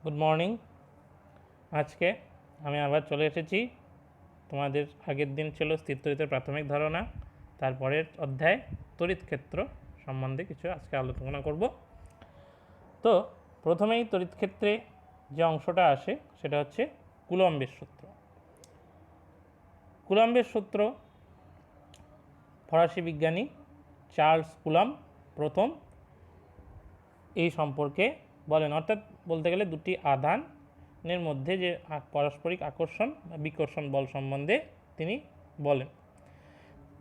Good morning. আজকে আমি আবার চলে এসেছি। তোমাদের আগের দিন ছিল স্থিরতড়িতের প্রাথমিক ধারণা, তারপরের অধ্যায় তড়িৎ ক্ষেত্র সম্বন্ধে কিছু আজকে আলোচনা করব। তো প্রথমেই তড়িৎ ক্ষেত্রে যে অংশটা আসে সেটা হচ্ছে কুলম্বের সূত্র। কুলম্বের সূত্র ফরাসি বিজ্ঞানী চার্লস কুলম্ব প্রথম এই সম্পর্কে বলেন, অর্থাৎ বলতে গেলে দুটি আধানের মধ্যে যে পারস্পরিক আকর্ষণ বা বিকর্ষণ বল সম্বন্ধে তিনি বলেন।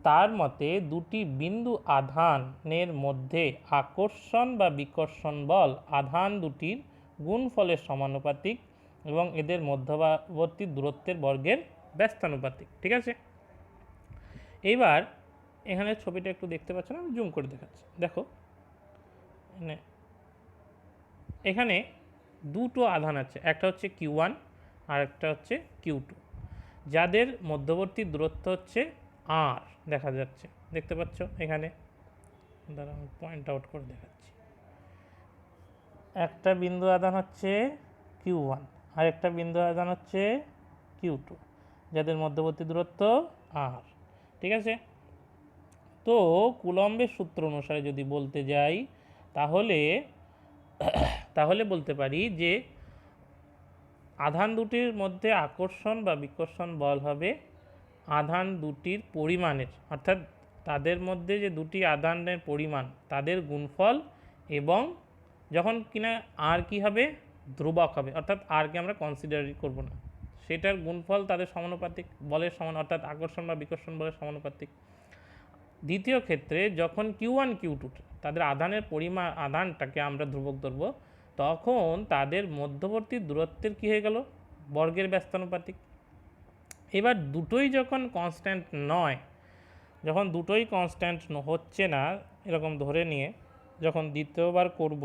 তার মতে দুটি বিন্দু আধানের মধ্যে আকর্ষণ বা বিকর্ষণ বল আধান দুটির গুণফলের সমানুপাতিক এবং এদের মধ্যবর্তী দূরত্বের বর্গের ব্যস্তানুপাতিক। ঠিক আছে, এইবার এখানে ছবিটা একটু দেখতে পাচ্ছ না, আমি জুম করে দেখাচ্ছি। দেখো এখানে দুটো আধান আছে, একটা হচ্ছে Q1 আর একটা হচ্ছে Q2, যাদের মধ্যবর্তী দূরত্ব হচ্ছে R দেখা যাচ্ছে, দেখতে পাচ্ছ এখানে। দাঁড়া আমি পয়েন্ট আউট করে দেখাচ্ছি। একটা বিন্দু আধান হচ্ছে Q1 আর একটা বিন্দু আধান হচ্ছে Q2, যাদের মধ্যবর্তী দূরত্ব R। ঠিক আছে, তো কুলম্বের সূত্র অনুসারে যদি বলতে যাই তাহলে বলতে পারি যে আধান দুটির মধ্যে আকর্ষণ বা বিকর্ষণ বল হবে আধান দুটির পরিমাণের, অর্থাৎ তাদের মধ্যে যে দুটি আধানের পরিমাণ তাদের গুণফল, এবং যখন কিনা আর কি হবে, ধ্রুবক হবে, অর্থাৎ আরকে আমরা কনসিডারই করব না, সেটার গুণফল তাদের সমানুপাতিক বলের সমান, অর্থাৎ আকর্ষণ বা বিকর্ষণ বলের সমানুপাতিক। দ্বিতীয় ক্ষেত্রে যখন Q1 Q2 তাদের আধানের আধানটাকে আমরা ধ্রুবক ধরব, তখন তাদের মধ্যবর্তী দূরত্বের কী হয়ে গেল, বর্গের ব্যস্তানুপাতিক। এবার দুটোই যখন কনস্ট্যান্ট নয়, যখন দুটোই কনস্ট্যান্ট হচ্ছে না এরকম ধরে নিয়ে যখন দ্বিতীয়বার করব,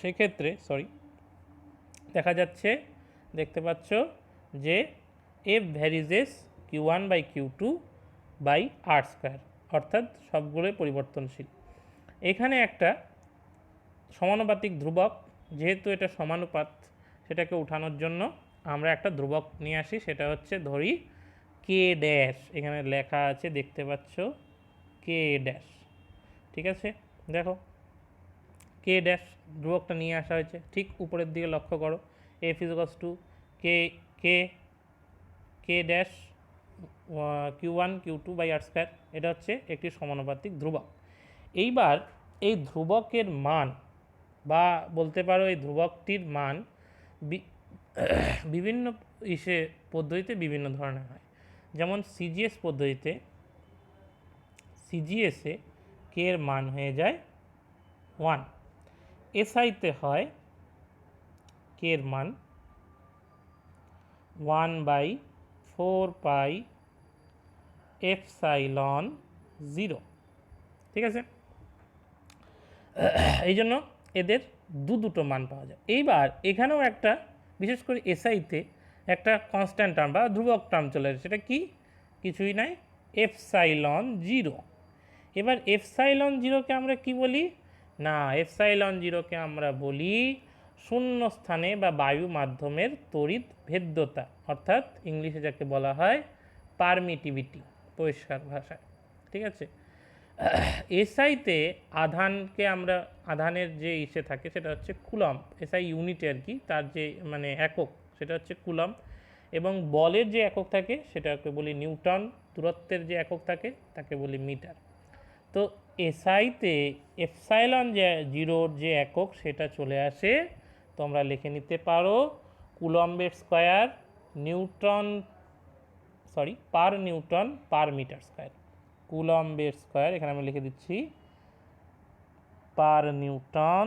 সেক্ষেত্রে দেখা যাচ্ছে, দেখতে পাচ্ছ যে F varies Q1 by Q2 by R square, অর্থাৎ সবগুলোই পরিবর্তনশীল। এখানে একটা সমানুপাতিক ধ্রুবক, যেহেতু এটা সমানুপাত, সেটাকে উঠানোর জন্য আমরা একটা ধ্রুবক নিয়ে আসি, সেটা হচ্ছে ধরি কে ড্যাশ, এখানে লেখা আছে দেখতে পাচ্ছ কে ড্যাশ। ঠিক আছে, দেখো কে ড্যাশ ধ্রুবকটা নিয়ে আসা হয়েছে, ঠিক উপরের দিকে লক্ষ্য করো, F is to K K K dash Q1 Q2 by R square, এটা হচ্ছে একটি সমানুপাতিক ধ্রুবক। এইবার এই ধ্রুবকের মান বা বলতে পারো এই ধ্রুবকটির মান বিভিন্ন পদ্ধতিতে বিভিন্ন ধরনের হয়। যেমন সিজিএসে কে এর মান হয়ে যায় 1, এসআইতে হয় কে এর মান 1/4 পাই এপসাইলন 0। ঠিক আছে, এই জন্য এদের দুটো মান পাওয়া যায়। এইবার এখানেও একটা, বিশেষ করে এসআইতে একটা কনস্ট্যান্ট টার্ম বা ধ্রুবক টার্ম চলে আসে, সেটা কি, কিছুই নাই, এপসাইলন 0। এবার এপসাইলন 0কে আমরা কি বলি, না এপসাইলন 0কে আমরা বলি শূন্য স্থানে বা বায়ু মাধ্যমের তড়িৎ ভেদ্যতা, অর্থাৎ ইংলিশে যাকে বলা হয় পারমিটিভিটি পরিষ্কার ভাষায়। ঠিক আছে, এসআইতে আধানকে আমরা, আধানের যে থাকে সেটা হচ্ছে কুলম্ব, এসআই ইউনিটে আর কি, তার যে মানে একক সেটা হচ্ছে কুলম্ব, এবং বলের যে একক থাকে সেটাকে বলি নিউটন, দূরত্বের যে একক থাকে তাকে বলি মিটার। তো এসআইতে এপসাইলন যে 0 যে একক সেটা চলে আসে, তোমরা লিখে নিতে পারো কুলম্বের square per newton per metre square. কুলম্বের স্কয়ার এখানে আমি লিখে দিচ্ছি per newton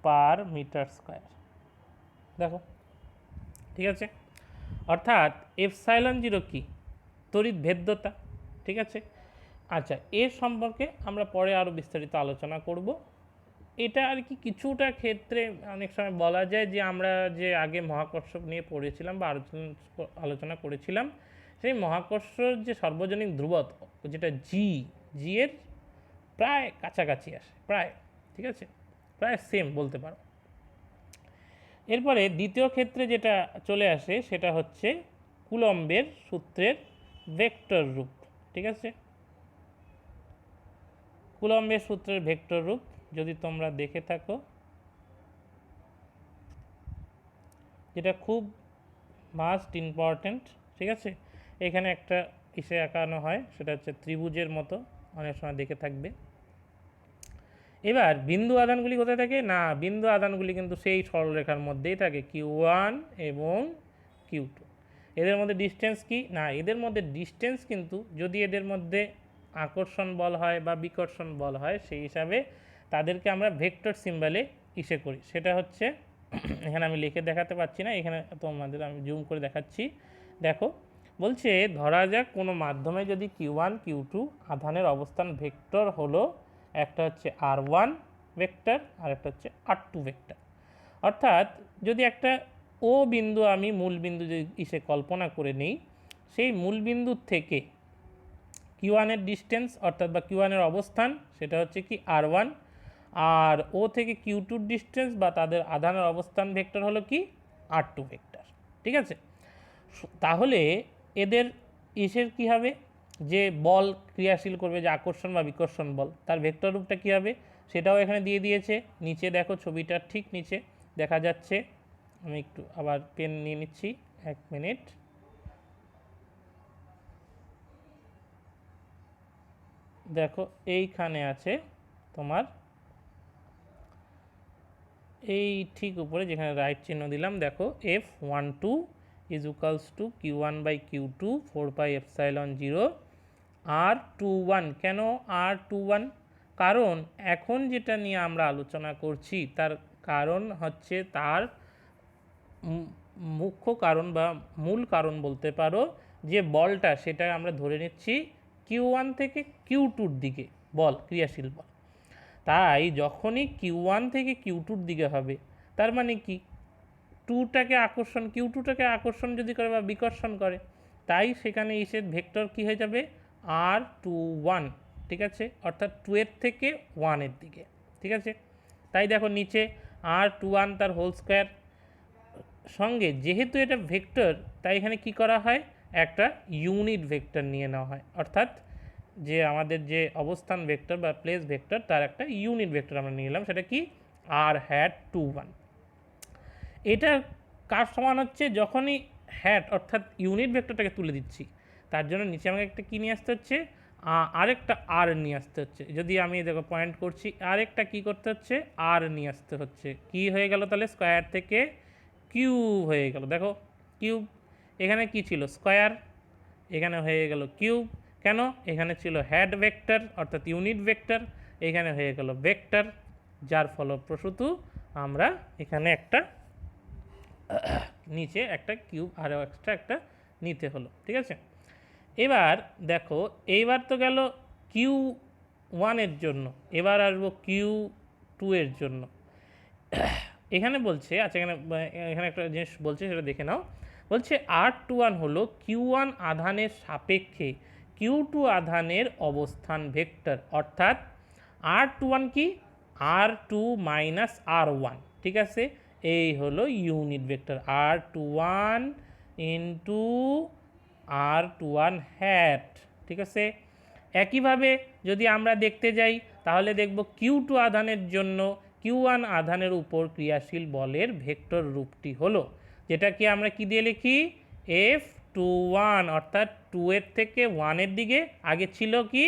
per metre square. দেখো, ঠিক আছে, অর্থাৎ এপসাইলন 0 কি, তড়িৎ ভেদ্যতা। ঠিক আছে, আচ্ছা এর সম্পর্কে আমরা পরে আরও বিস্তারিত আলোচনা করব। এটা আর কি কিছুটা ক্ষেত্রে অনেক সময় বলা যায় যে আমরা যে আগে মহাকর্ষ নিয়ে পড়েছিলাম বা আলোচনা করেছিলাম, সেই মহাকর্ষর যে সর্বজনীন ধ্রুবক যেটা জি এর প্রায় কাছাকাছি আসে, প্রায়, ঠিক আছে, প্রায় সেম বলতে পারো। এরপরে দ্বিতীয় ক্ষেত্রে যেটা চলে আসে সেটা হচ্ছে কুলম্বের সূত্রের ভেক্টর রূপ। ঠিক আছে, কুলম্বের সূত্রের ভেক্টর রূপ যদি তোমরা দেখে থাকো, যেটা খুব মাস্ট ইম্পর্ট্যান্ট। ঠিক আছে, এখানে একটা ইসে আঁকানো হয়, সেটা হচ্ছে ত্রিভুজের মতো, অনেক সময় দেখে থাকবে। এবার বিন্দু আধানগুলি কোথায় থাকে না, বিন্দু আধানগুলি কিন্তু সেই সরলরেখার মধ্যেই থাকে, Q1 এবং Q2। এদের মধ্যে ডিস্টেন্স কি না, এদের মধ্যে ডিস্টেন্স কিন্তু যদি এদের মধ্যে আকর্ষণ বল হয় বা বিকর্ষণ বল হয়, সেই হিসাবে তাদেরকে আমরা ভেক্টর সিম্বলে ইসে করি। সেটা হচ্ছে এখানে আমি লিখে দেখাতে পারছি না, এখানে তোমাদের আমি জুম করে দেখাচ্ছি। দেখো বলছে ধরা যাক কোনো মাধ্যমে যদি Q1 Q2 আধানের অবস্থান ভেক্টর হলো, একটা হচ্ছে R1 ভেক্টর আর একটা হচ্ছে R2 ভেক্টর। অর্থাৎ যদি একটা ও বিন্দু আমি মূল বিন্দু যদি ইসে কল্পনা করে নিই, সেই মূল বিন্দুর থেকে Q1 এর ডিস্টেন্স অর্থাৎ বা Q1 এর অবস্থান সেটা হচ্ছে কি R1, আর ও থেকে Q2 ডিস্টেন্স বা তাদের আধানের অবস্থান ভেক্টর হলো কি R2 ভেক্টর। ঠিক আছে, তাহলে এদের ইসের কি হবে, যে বল ক্রিয়াশীল করবে, যে আকর্ষণ বা বিকর্ষণ বল, তার ভেক্টর রূপটা কী হবে সেটাও এখানে দিয়ে দিয়েছে। নিচে দেখো ছবিটার ঠিক নিচে দেখা যাচ্ছে, আমি একটু আবার পেন নিয়ে নিচ্ছি, 1 মিনিট। দেখো এইখানে আছে তোমার এই ঠিক উপরে যেখানে রাইট চিহ্ন দিলাম, দেখো F12 is equals to Q1 by Q2 4 pi epsilon 0 R21। কেন R21? কারণ এখন যেটা নিয়ে আমরা আলোচনা করছি তার কারণ হচ্ছে, তার মুখ্য কারণ বা মূল কারণ বলতে পারো, যে বলটা সেটা আমরা ধরে নিচ্ছি Q1 থেকে Q2 দিকে বল, ক্রিয়াশীল বল। তাই যখনই Q1 থেকে Q2 দিকে হবে, তার মানে কি Q2টাকে আকর্ষণ যদি করে বা বিকর্ষণ করে, তাই সেখানে ইসের ভেক্টর কি হয়ে যাবে R21। ঠিক আছে, অর্থাৎ 2 এর থেকে 1 এর দিকে। ঠিক আছে, তাই দেখো নিচে R21 তার হোল স্কোয়ার সঙ্গে, যেহেতু এটা ভেক্টর তাই এখানে কি করা হয়, একটা ইউনিট ভেক্টর নিয়ে নেওয়া হয়, অর্থাৎ যে আমাদের যে অবস্থান ভেক্টর বা প্লেস ভেক্টর তার একটা ইউনিট ভেক্টর আমরা নিয়ে নিলাম, সেটা কি R21। এটা কার সমান হচ্ছে, যখনই হ্যাট অর্থাৎ ইউনিট ভেক্টরটাকে তুলে দিচ্ছি, তার জন্য নিচে আমাকে একটা কী নিয়ে আসতে হচ্ছে, আরেকটা আর নিয়ে আসতে হচ্ছে। যদি আমি দেখো পয়েন্ট করছি, আরেকটা কি করতে হচ্ছে, আর নিয়ে আসতে হচ্ছে। কি হয়ে গেল তাহলে, স্কোয়ার থেকে কিউব হয়ে গেল। দেখো কিউব, এখানে কি ছিল স্কোয়ার, এখানে হয়ে গেল কিউব। কেন, এখানে ছিল হেড ভেক্টর অর্থাৎ ইউনিট ভেক্টর, এখানে হয়ে গেল ভেক্টর, যার ফলপ্রসূ আমরা এখানে একটা নিচে একটা কিউব আরও এক্সট্রা একটা নিতে হলো। ঠিক আছে, এবার দেখো এইবার তো গেল Q1 এর জন্য, এবার আসবো Q2 এর জন্য। এখানে বলছে, আচ্ছা এখানে একটা জিনিস বলছে সেটা দেখে নাও। বলছে R21 হলো Q1 আধানের সাপেক্ষে Q2 আধানের অবস্থান ভেক্টর, অর্থাৎ R21 কি R2 মাইনাস R1। ঠিক আছে, এই হলো unit vector R21 into R21 hat. ঠিক আছে, একইভাবে যদি আমরা দেখতে যাই তাহলে দেখব Q2 আধানের জন্য Q1 আধানের উপর ক্রিয়াশীল বলের ভেক্টর রূপটি হলো, যেটাকে আমরা কি দিয়ে লিখি F21, অর্থাৎ 2 এর থেকে 1 এর দিকে, আগে ছিল কি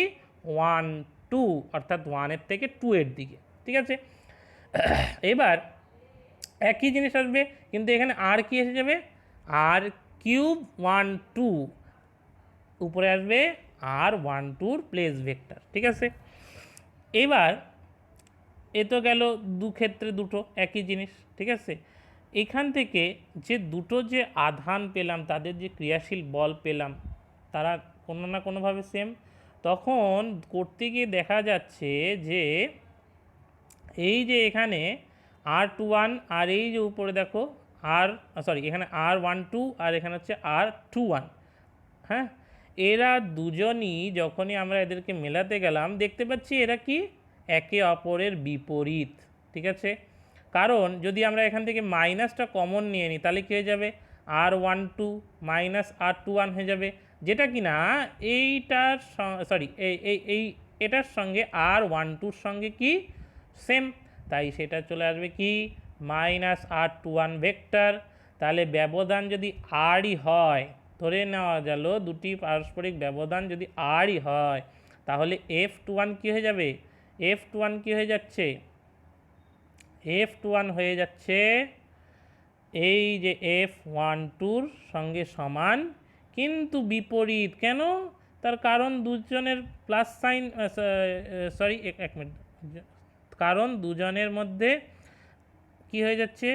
1 2 অর্থাৎ 1 এর থেকে 2 এর দিকে। ঠিক আছে, এবার একই জিনিস আসবে, কিন্তু এখানে আর কি এসে যাবে, আর কিউব 1 2, উপরে আসবে R12 প্লেস ভেক্টর। ঠিক আছে, এবার এ তো গেল দু ক্ষেত্রে দুটো একই জিনিস। ঠিক আছে, এখান থেকে যে দুটো যে আধান পেলাম, তাদের যে ক্রিয়াশীল বল পেলাম, তারা কোনো না কোনোভাবে সেম। তখন করতে গিয়ে দেখা যাচ্ছে যে এই যে এখানে R21 আর এই যে উপরে দেখো এখানে R12 আর এখানে হচ্ছে R21। হ্যাঁ, এরা দুজনই যখনই আমরা এদেরকে মেলাতে গেলাম দেখতে পাচ্ছি এরা কি একে অপরের বিপরীত। ঠিক আছে, কারণ যদি আমরা এখান থেকে মাইনাসটা কমন নিয়ে নিই তাহলে কী হয়ে যাবে R12 মাইনাস R21 হয়ে যাবে, যেটা কি না এইটার সরি এই এটার সঙ্গে R12 সঙ্গে কি সেম, তাই সেটা চলে আসবে কি মাইনাস R21 ভেক্টর। তাহলে ব্যবধান যদি আরই হয়, ধরে নেওয়া গেল দুটি পারস্পরিক ব্যবধান যদি আরই হয়, তাহলে F21 কী হয়ে যাবে, F21 কী হয়ে যাচ্ছে, F21 হয়ে যাচ্ছে এই যে F12 সঙ্গে সমান কিন্তু বিপরীত। কেন? তার কারণ দুজনের প্লাস সাইন, সরি এক মিনিট, কারণ দুজনের মধ্যে কি হয়ে যাচ্ছে,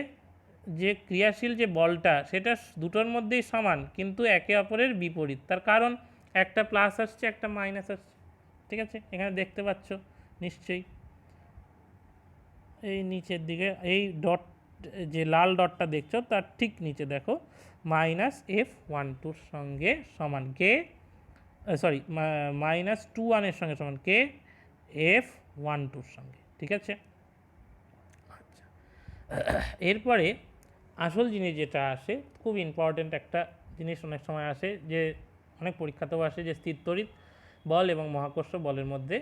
যে ক্রিয়াশীল যে বলটা সেটা দুটোর মধ্যেই সমান কিন্তু একে অপরের বিপরীত। তার কারণ একটা প্লাস আসছে একটা মাইনাস আসছে, ঠিক আছে, এখানে দেখতে পাচ্ছ নিশ্চয়ই এই নিচের দিকে এই ডট যে লাল ডটটা দেখছো তার ঠিক নিচে দেখো মাইনাস F12 সঙ্গে সমান কে, সরি মাইনাস 21 সঙ্গে সমান কে F12 সঙ্গে, ঠিক আছে। আচ্ছা, এরপরে আসল জিনিস যেটা আসে, খুব ইম্পর্টেন্ট একটা জিনিস অনেক সময় আসে, যে অনেক পরীক্ষাতেও আসে, যে স্থির তড়িৎ বল এবং মহাকর্ষ বলের মধ্যে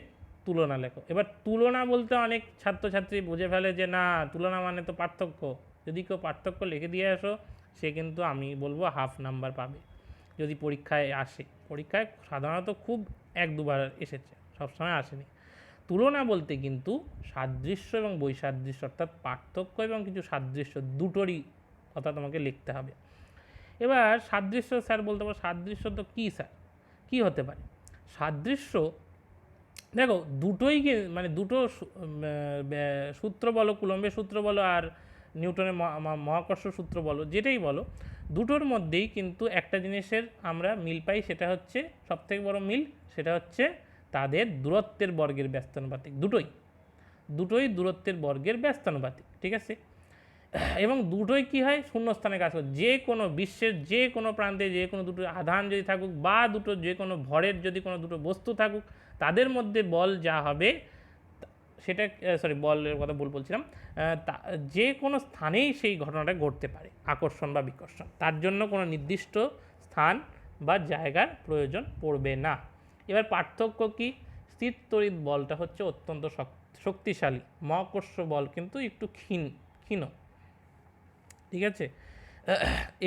তুলনা লেখো। এবার তুলনা বলতে অনেক ছাত্রছাত্রী বুঝে ফেলে যে না তুলনা মানে তো পার্থক্য, যদি কেউ পার্থক্য লিখে দিয়ে আসো সে কিন্তু আমি বলবো হাফ নাম্বার পাবে যদি পরীক্ষায় আসে। পরীক্ষায় সাধারণত খুব এক দুবার এসেছে, সবসময় আসেনি। তুলনা বলতে কিন্তু সাদৃশ্য এবং বৈসাদৃশ্য অর্থাৎ পার্থক্য এবং কিছু সাদৃশ্য দুটোরই কথা তোমাকে লিখতে হবে। এবার সাদৃশ্য স্যার বলতে পারো, সাদৃশ্য তো কী স্যার, কী হতে পারে সাদৃশ্য? দেখো দুটোই মানে দুটো সূত্র বলো, কুলম্বের সূত্র বলো আর নিউটনের মহাকর্ষ সূত্র বলো, যেটাই বলো, দুটোর মধ্যেই কিন্তু একটা জিনিসের আমরা মিল পাই, সেটা হচ্ছে সবথেকে বড় মিল, সেটা হচ্ছে তাদের দূরত্বের বর্গের ব্যস্তানুপাতিক। দুটোই দূরত্বের বর্গের ব্যস্তানুপাতিক, ঠিক আছে। এবং দুটোই কি হয় শূন্যস্থানে কাজ করে। যে কোনো বিশ্বের যে কোনো প্রান্তে যে কোনো দুটো আধান যদি থাকুক বা দুটো যে কোনো ভরের যদি কোনো দুটো বস্তু থাকুক, তাদের মধ্যে বল যা হবে সেটা, সরি বলের কথা ভুল বলছিলাম, যে কোনো স্থানেই সেই ঘটনাটা ঘটতে পারে, আকর্ষণ বা বিকর্ষণ, তার জন্য কোনো নির্দিষ্ট স্থান বা জায়গার প্রয়োজন পড়বে না। এবার পার্থক্য কি? স্থির তড়িৎ বলটা হচ্ছে অত্যন্ত শক্তিশালী, মহাকর্ষ বল কিন্তু একটু ক্ষীণ, ঠিক আছে।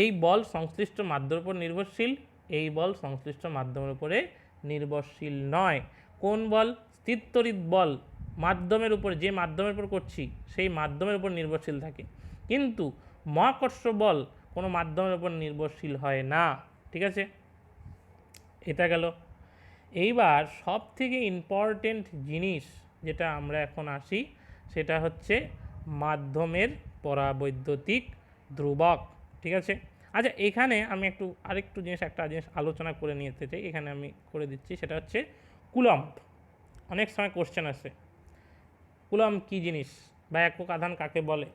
এই বল সংশ্লিষ্ট মাধ্যমের উপর নির্ভরশীল, এই বল সংশ্লিষ্ট মাধ্যমের উপরে নির্ভরশীল নয়। কোন বল? স্থির তড়িৎ বল মাধ্যমের উপর, যে মাধ্যমের উপর করছি সেই মাধ্যমের উপর নির্ভরশীল থাকে, কিন্তু মহাকর্ষ বল কোনো মাধ্যমের উপর নির্ভরশীল হয় না, ঠিক আছে। এটা গেল। এইবার সব থেকে ইম্পর্টেন্ট জিনিস যেটা আমরা এখন আসি সেটা হচ্ছে মাধ্যমের পরাবৈদ্যুতিক ধ্রুবক, ঠিক আছে। আচ্ছা এখানে আমি আরেকটু একটা জিনিস আলোচনা করে নিতে চাই, এখানে আমি করে দিচ্ছি, সেটা হচ্ছে কুলম্ব। অনেক সময় কোশ্চেন আসে কুলম্ব কী জিনিস বা একক আধান কাকে বলে,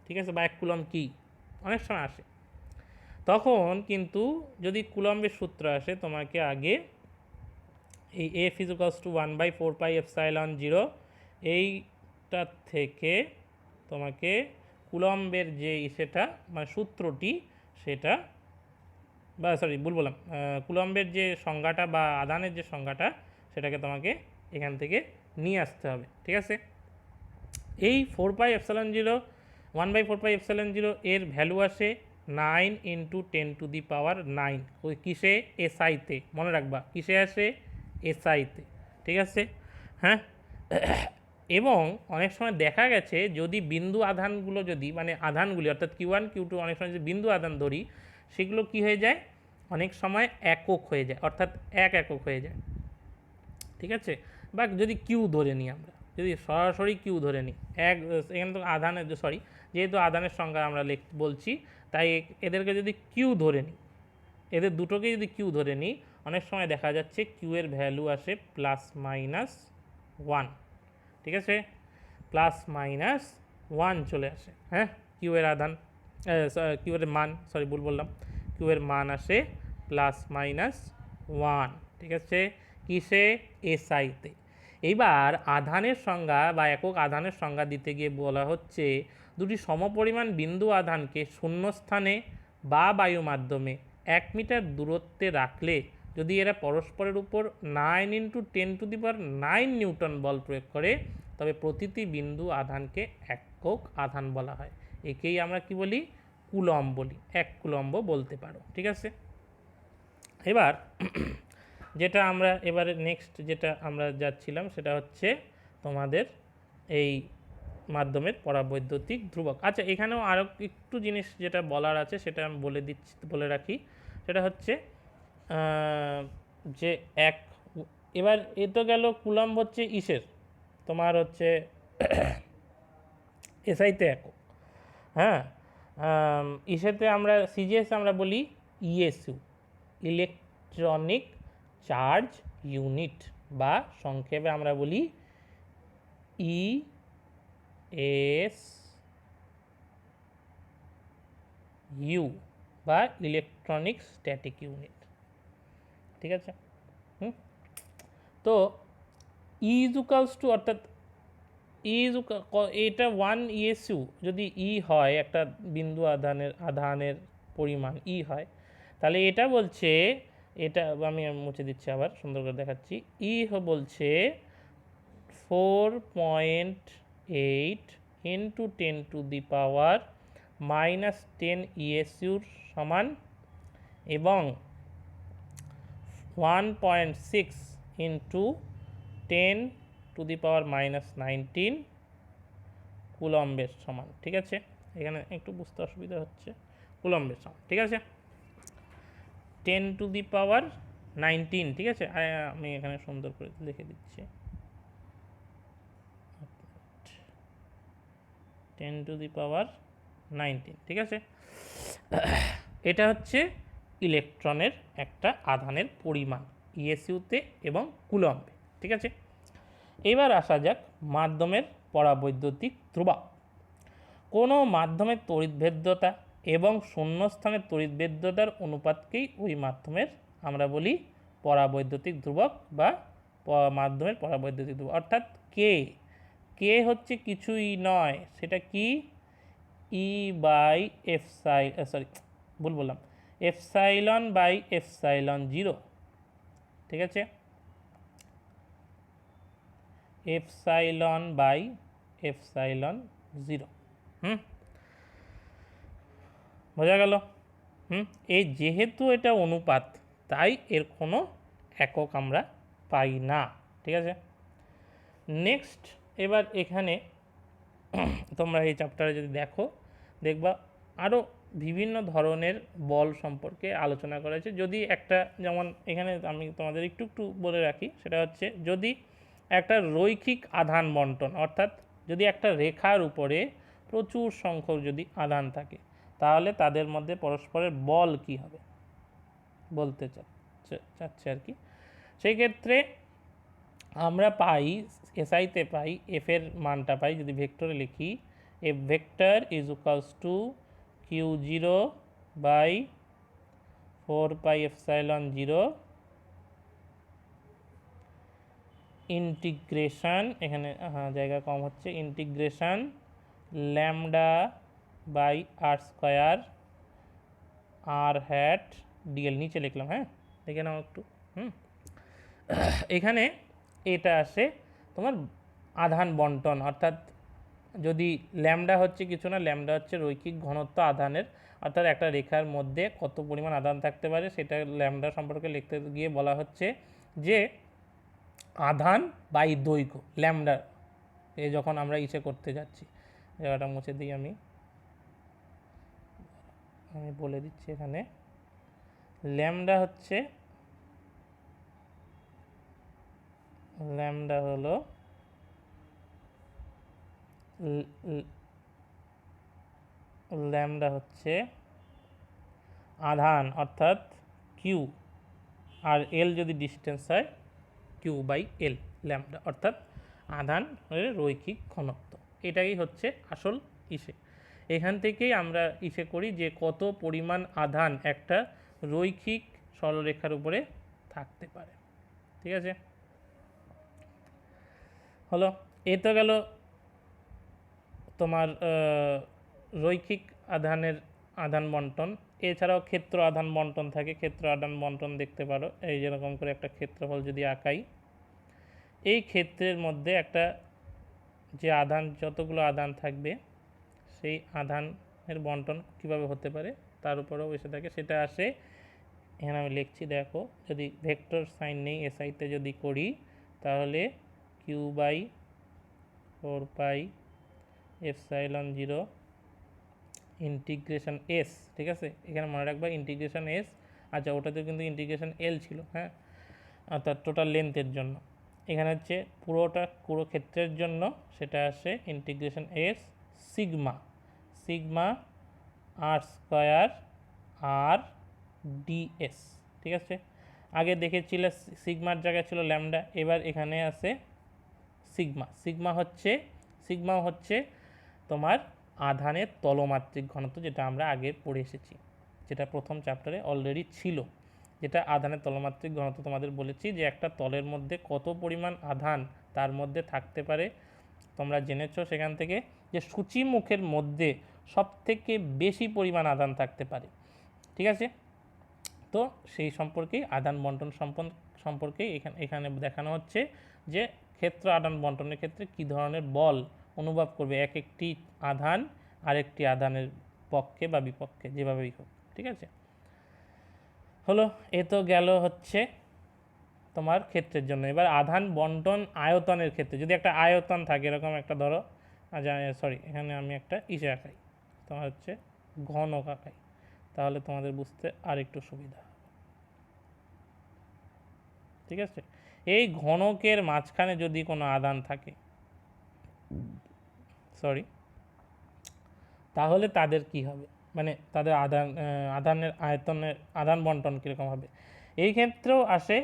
ঠিক আছে, বা এক কুলম্ব কী, অনেক সময় আসে। তখন কিন্তু যদি কুলম্বের সূত্র আসে, তোমাকে আগে এই F = 1/4πε0 এইটা থেকে তোমাকে কুলম্বের যে সেটা মানে সূত্রটি সেটা, বা সরি ভুল বললাম, কুলম্বের যে সংজ্ঞাটা বা আধানের যে সংজ্ঞাটা সেটাকে তোমাকে এখান থেকে নিয়ে আসতে হবে, ঠিক আছে। এই 4πε0 1/4πε0 এর ভ্যালু আসে 9 × 10⁹ ওই কিসে? এসআইতে, মনে রাখবা কিসে আসে? এসআইতে, ঠিক আছে, হ্যাঁ। এবং অনেক সময় দেখা গেছে যদি বিন্দু আধানগুলো যদি মানে আধানগুলি অর্থাৎ Q1 Q2 অনেক সময় যদি বিন্দু আধান ধরি, সেগুলো কি হয়ে যায় অনেক সময় একক হয়ে যায়, অর্থাৎ এক একক হয়ে যায়, ঠিক আছে। বা যদি কিউ ধরে নিই আমরা, যদি সরাসরি কিউ ধরে নিই, এখানে তো আধানের সরি যেহেতু আধানের সংখ্যা আমরা বলছি, তাই এদেরকে যদি কিউ ধরে নিই, এদের দুটোকে যদি কিউ ধরে নিই, অনেক সময় দেখা যাচ্ছে কিউ এর ভ্যালু আসে +-1, ঠিক আছে, +-1 চলে আসে, হ্যাঁ। কিউ এর আধান কিউ এর মান, সরি ভুল বললাম, কিউ এর মান আসে +-1, ঠিক আছে, কিসে? এসআইতে। এইবার আধানের সংজ্ঞা বা একক আধানের সংজ্ঞা দিতে গিয়ে বলা হচ্ছে দুটি সমপরিমাণ বিন্দু আধানকে শূন্যস্থানে বা বায়ু মাধ্যমে 1 মিটার দূরত্বে রাখলে যদি এরা পরস্পরের উপর 9 × 10⁹ নিউটন বল প্রয়োগ করে তবে প্রতিটি বিন্দু আধানকে একক আধান বলা হয়। একেই আমরা কি বলি? কুলম্ব বলি, 1 কুলম্ব বলতে পারো। ঠিক আছে, এবার যেটা আমরা এবারে নেক্সট যেটা আমরা যাচ্ছিলাম সেটা হচ্ছে তোমাদের এই মাধ্যমের পরাবৈদ্যুতিক ধ্রুবক। আচ্ছা, এখানেও আরও একটু জিনিস যেটা বলার আছে সেটা আমি বলে রাখি। সেটা হচ্ছে যে এবার এ তো গেল কুলম্ব হচ্ছে ইসের, তোমার হচ্ছে এসআইতে একক। হ্যাঁ, ইসেতে আমরা সিজিএস আমরা বলি ইএসইউ, ইলেকট্রনিক চার্জ ইউনিট, বা সংক্ষেপে আমরা বলি ইএসইউ বা ইলেকট্রনিক স্ট্যাটিক ইউনিট। ঠিক আছে, তো ইজুকালস টু, অর্থাৎ এটা 1 ইএসইউ যদি হয়, একটা বিন্দু আধানের পরিমাণ হয়, তাহলে এটা বলছে, এটা আমি মুছে দিচ্ছি, আবার সুন্দর করে দেখাচ্ছি। বলছে 4.8 × 10⁻⁻10 ইএসইউর সমান, এবং 1.6 × 10⁻⁻19 কুলম্বের সমান। ঠিক আছে, এখানে একটু বুঝতে অসুবিধা হচ্ছে, কুলম্বের সমান। ঠিক আছে, 10⁻19। ঠিক আছে, আমি এখানে সুন্দর করে লিখে দিচ্ছি, 10⁻19। ঠিক আছে, এটা হচ্ছে ইলেকট্রনের একটা আধানের পরিমাণ ইএসইউতে এবং কুলম্বে। ঠিক আছে, এবার আসা যাক মাধ্যমের পরাবৈদ্যুতিক ধ্রুবক। কোনো মাধ্যমের তড়িৎভেদ্যতা এবং শূন্যস্থানের তড়িৎভেদ্যতার অনুপাতকেই ওই মাধ্যমের আমরা বলি পরাবৈদ্যুতিক ধ্রুবক বা মাধ্যমের পরাবৈদ্যুতিক ধ্রুবক। অর্থাৎ কে হচ্ছে কিছুই নয়, সেটা কি? ε/ε0। ঠিক আছে, ε/ε0। বোঝা গেল? এই যেহেতু এটা অনুপাত, তাই এর কোনো একক আমরা পাই না। ঠিক আছে, নেক্সট, এবার এখানে তোমরা এই চ্যাপ্টারে যদি দেখবা আরও বিভিন্ন ধরনের বল সম্পর্কে আলোচনা করা হয়েছে। যদি একটা, যেমন এখানে আমি তোমাদের একটু বলে রাখি, সেটা হচ্ছে যদি একটা রৈখিক আধান বন্টন, অর্থাৎ যদি একটা রেখার উপরে প্রচুর সংখ্যক যদি আধান থাকে, তাহলে তাদের মধ্যে পরস্পরের বল কি হবে বলতে চাচ্ছে আর কি। সেই ক্ষেত্রে আমরা পাই এসআইতে পাই এফের মানটা পাই, যদি ভেক্টরে লিখি, F vector is equals two Q0/4πε0 integration, এখানে জায়গা কম হচ্ছে, integration λ/r² r hat dl, নিচে লিখলাম। হ্যাঁ, দেখে নাও একটু। এখানে এটা আসে তোমার আধান বন্টন, অর্থাৎ যদি ল্যামডা হচ্ছে কিছু না, ল্যামডা হচ্ছে রৈখিক ঘনত্ব আধানের, অর্থাৎ একটা রেখার মধ্যে কত পরিমাণ আধান থাকতে পারে সেটা ল্যামডা সম্পর্কে লিখতে গিয়ে বলা হচ্ছে যে আধান বাই দৈর্ঘ্য ল্যামডা, যখন আমরা ইসে করতে যাচ্ছি, জায়গাটা মুছে দিই, আমি বলে দিচ্ছি। এখানে ল্যামডা হলো ল্যামডা হচ্ছে আধান, অর্থাৎ কিউ, আর এল যদি ডিস্টেন্স হয় Q/L, ল্যামডা অর্থাৎ আধান রৈখিক ঘনত্ব। এটাই হচ্ছে আসল ইসে। এখান থেকেই আমরা ইসে করি যে কত পরিমাণ আধান একটা রৈখিক সরলরেখার উপরে থাকতে পারে। ঠিক আছে, হলো, এ তো গেল তোমার রৈখিক আধান বন্টন, এছাড়াও ক্ষেত্র আধান বন্টন থাকে। ক্ষেত্র আধান বন্টন দেখতে পারো, এই যেরকম করে একটা ক্ষেত্রফল যদি আঁকাই, এই ক্ষেত্রের মধ্যে একটা যে আধান, যতগুলো আধান থাকবে সেই আধানের বন্টন কিভাবে হতে পারে তার উপরেও এসে থাকে। সেটা আসে, এখানে আমি লিখছি দেখো, যদি ভেক্টর সাইন নেই এসআইতে যদি করি, তাহলে Q by 4 pi epsilon 0 integration S. ঠিক আছে, এখানে মনে রাখবা ইন্টিগ্রেশন এস। আচ্ছা, ওটাতে কিন্তু ইন্টিগ্রেশন এল ছিল, হ্যাঁ, অর্থাৎ টোটাল লেন্থের জন্য। এখানে হচ্ছে পুরো ক্ষেত্রের জন্য সেটা আসে ইন্টিগ্রেশন এস সিগমা আর স্কোয়ার আর ডিএস। ঠিক আছে, আগে দেখেছিলে সিগমার জায়গায় ছিল ল্যামডা, এবার এখানে আছে সিগমা হচ্ছে তোমার আধানের তলমাত্রিক ঘনত্ব, যেটা আমরা আগে পড়ে এসেছি, যেটা প্রথম চ্যাপ্টারে অলরেডি ছিল। যেটা আধানের তলমাত্রিক ঘনত্ব তোমাদের বলেছি যে একটা তলের মধ্যে কত পরিমাণ আধান তার মধ্যে থাকতে পারে, তোমরা জেনেছো সেখান থেকে যে সূচিমুখের মধ্যে সবথেকে বেশি পরিমাণ আধান থাকতে পারে। ঠিক আছে, তো সেই সম্পর্কেই আদান বন্টন সম্পর্কে এখানে দেখানো হচ্ছে যে ক্ষেত্র আদান বন্টনের ক্ষেত্রে কী ধরনের বল অনুভব করবে এক একটি আধান আরেকটি আধানের পক্ষে বা বিপক্ষে, যেভাবেই হোক। ঠিক আছে, হলো, এ তো গেল হচ্ছে তোমার ক্ষেত্রের জন্য। এবার আধান বন্টন আয়তনের ক্ষেত্রে, যদি একটা আয়তন থাকে এরকম একটা, ধরো এখানে আমি একটা ইসে আঁকাই, তোমার হচ্ছে ঘনক আঁকাই, তাহলে তোমাদের বুঝতে আর একটু সুবিধা। ঠিক আছে, এই ঘনকের মাঝখানে যদি কোনো আধান থাকে, তাহলে তাদের কি হবে, মানে তাদের আধানের আধান বন্টন কীরকম হবে। এই ক্ষেত্রেও আসে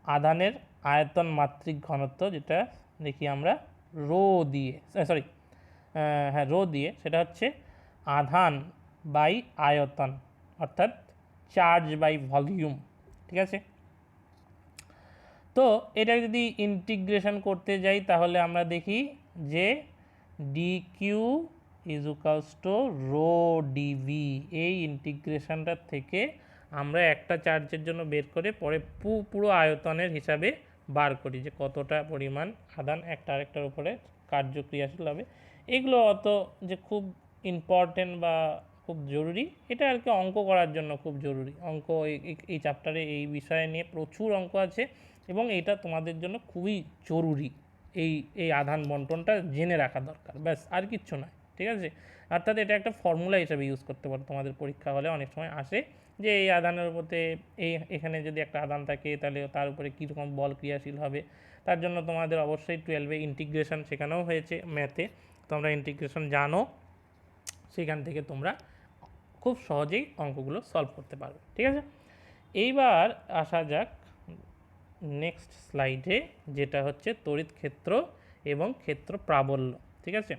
আধানের আয়তন মাত্রিক ঘনত্ব, যেটা দেখি আমরা রো দিয়ে, রো দিয়ে, সেটা হচ্ছে আধান বাই আয়তন, অর্থাৎ চার্জ বাই ভলিউম। ঠিক আছে, তো এটা যদি ইন্টিগ্রেশন করতে যাই তাহলে আমরা দেখি যে D Q equals to rho dV, এই ইন্টিগ্রেশনটার থেকে আমরা একটা চার্জের জন্য বের করে পরে পুরো আয়তনের হিসাবে বার করি যে কতটা পরিমাণ আধান একটা আরেকটার উপরে কার্যক্রিয়াশীল হবে। এগুলো অত যে খুব ইম্পর্টেন্ট বা খুব জরুরি, এটা আর কি অঙ্ক করার জন্য খুব জরুরি। অঙ্ক এই চ্যাপ্টারে এই বিষয় নিয়ে প্রচুর অঙ্ক আছে এবং এটা তোমাদের জন্য খুবই জরুরি। এই আধান বন্টনটা জেনে রাখা দরকার, ব্যাস, আর কিচ্ছু নয়। ঠিক আছে, অর্থাৎ এটা একটা ফর্মুলা হিসেবে ইউজ করতে পারো, তোমাদের পরীক্ষা হলে অনেক সময় আসে যে এই আধানের উপরে এখানে যদি একটা আধান থাকে তাহলে তার উপরে কীরকম বল ক্রিয়াশীল হবে। তার জন্য তোমাদের অবশ্যই 12-এ ইন্টিগ্রেশন শেখানোও হয়েছে ম্যাথে, তোমরা ইন্টিগ্রেশন জানো, সেখান থেকে তোমরা খুব সহজেই অঙ্কগুলো সলভ করতে পারবে। ঠিক আছে, এইবার আসা যাক নেক্সট স্লাইডে, যেটা হচ্ছে তড়িৎ ক্ষেত্র এবং ক্ষেত্র প্রাবল্য। ঠিক আছে,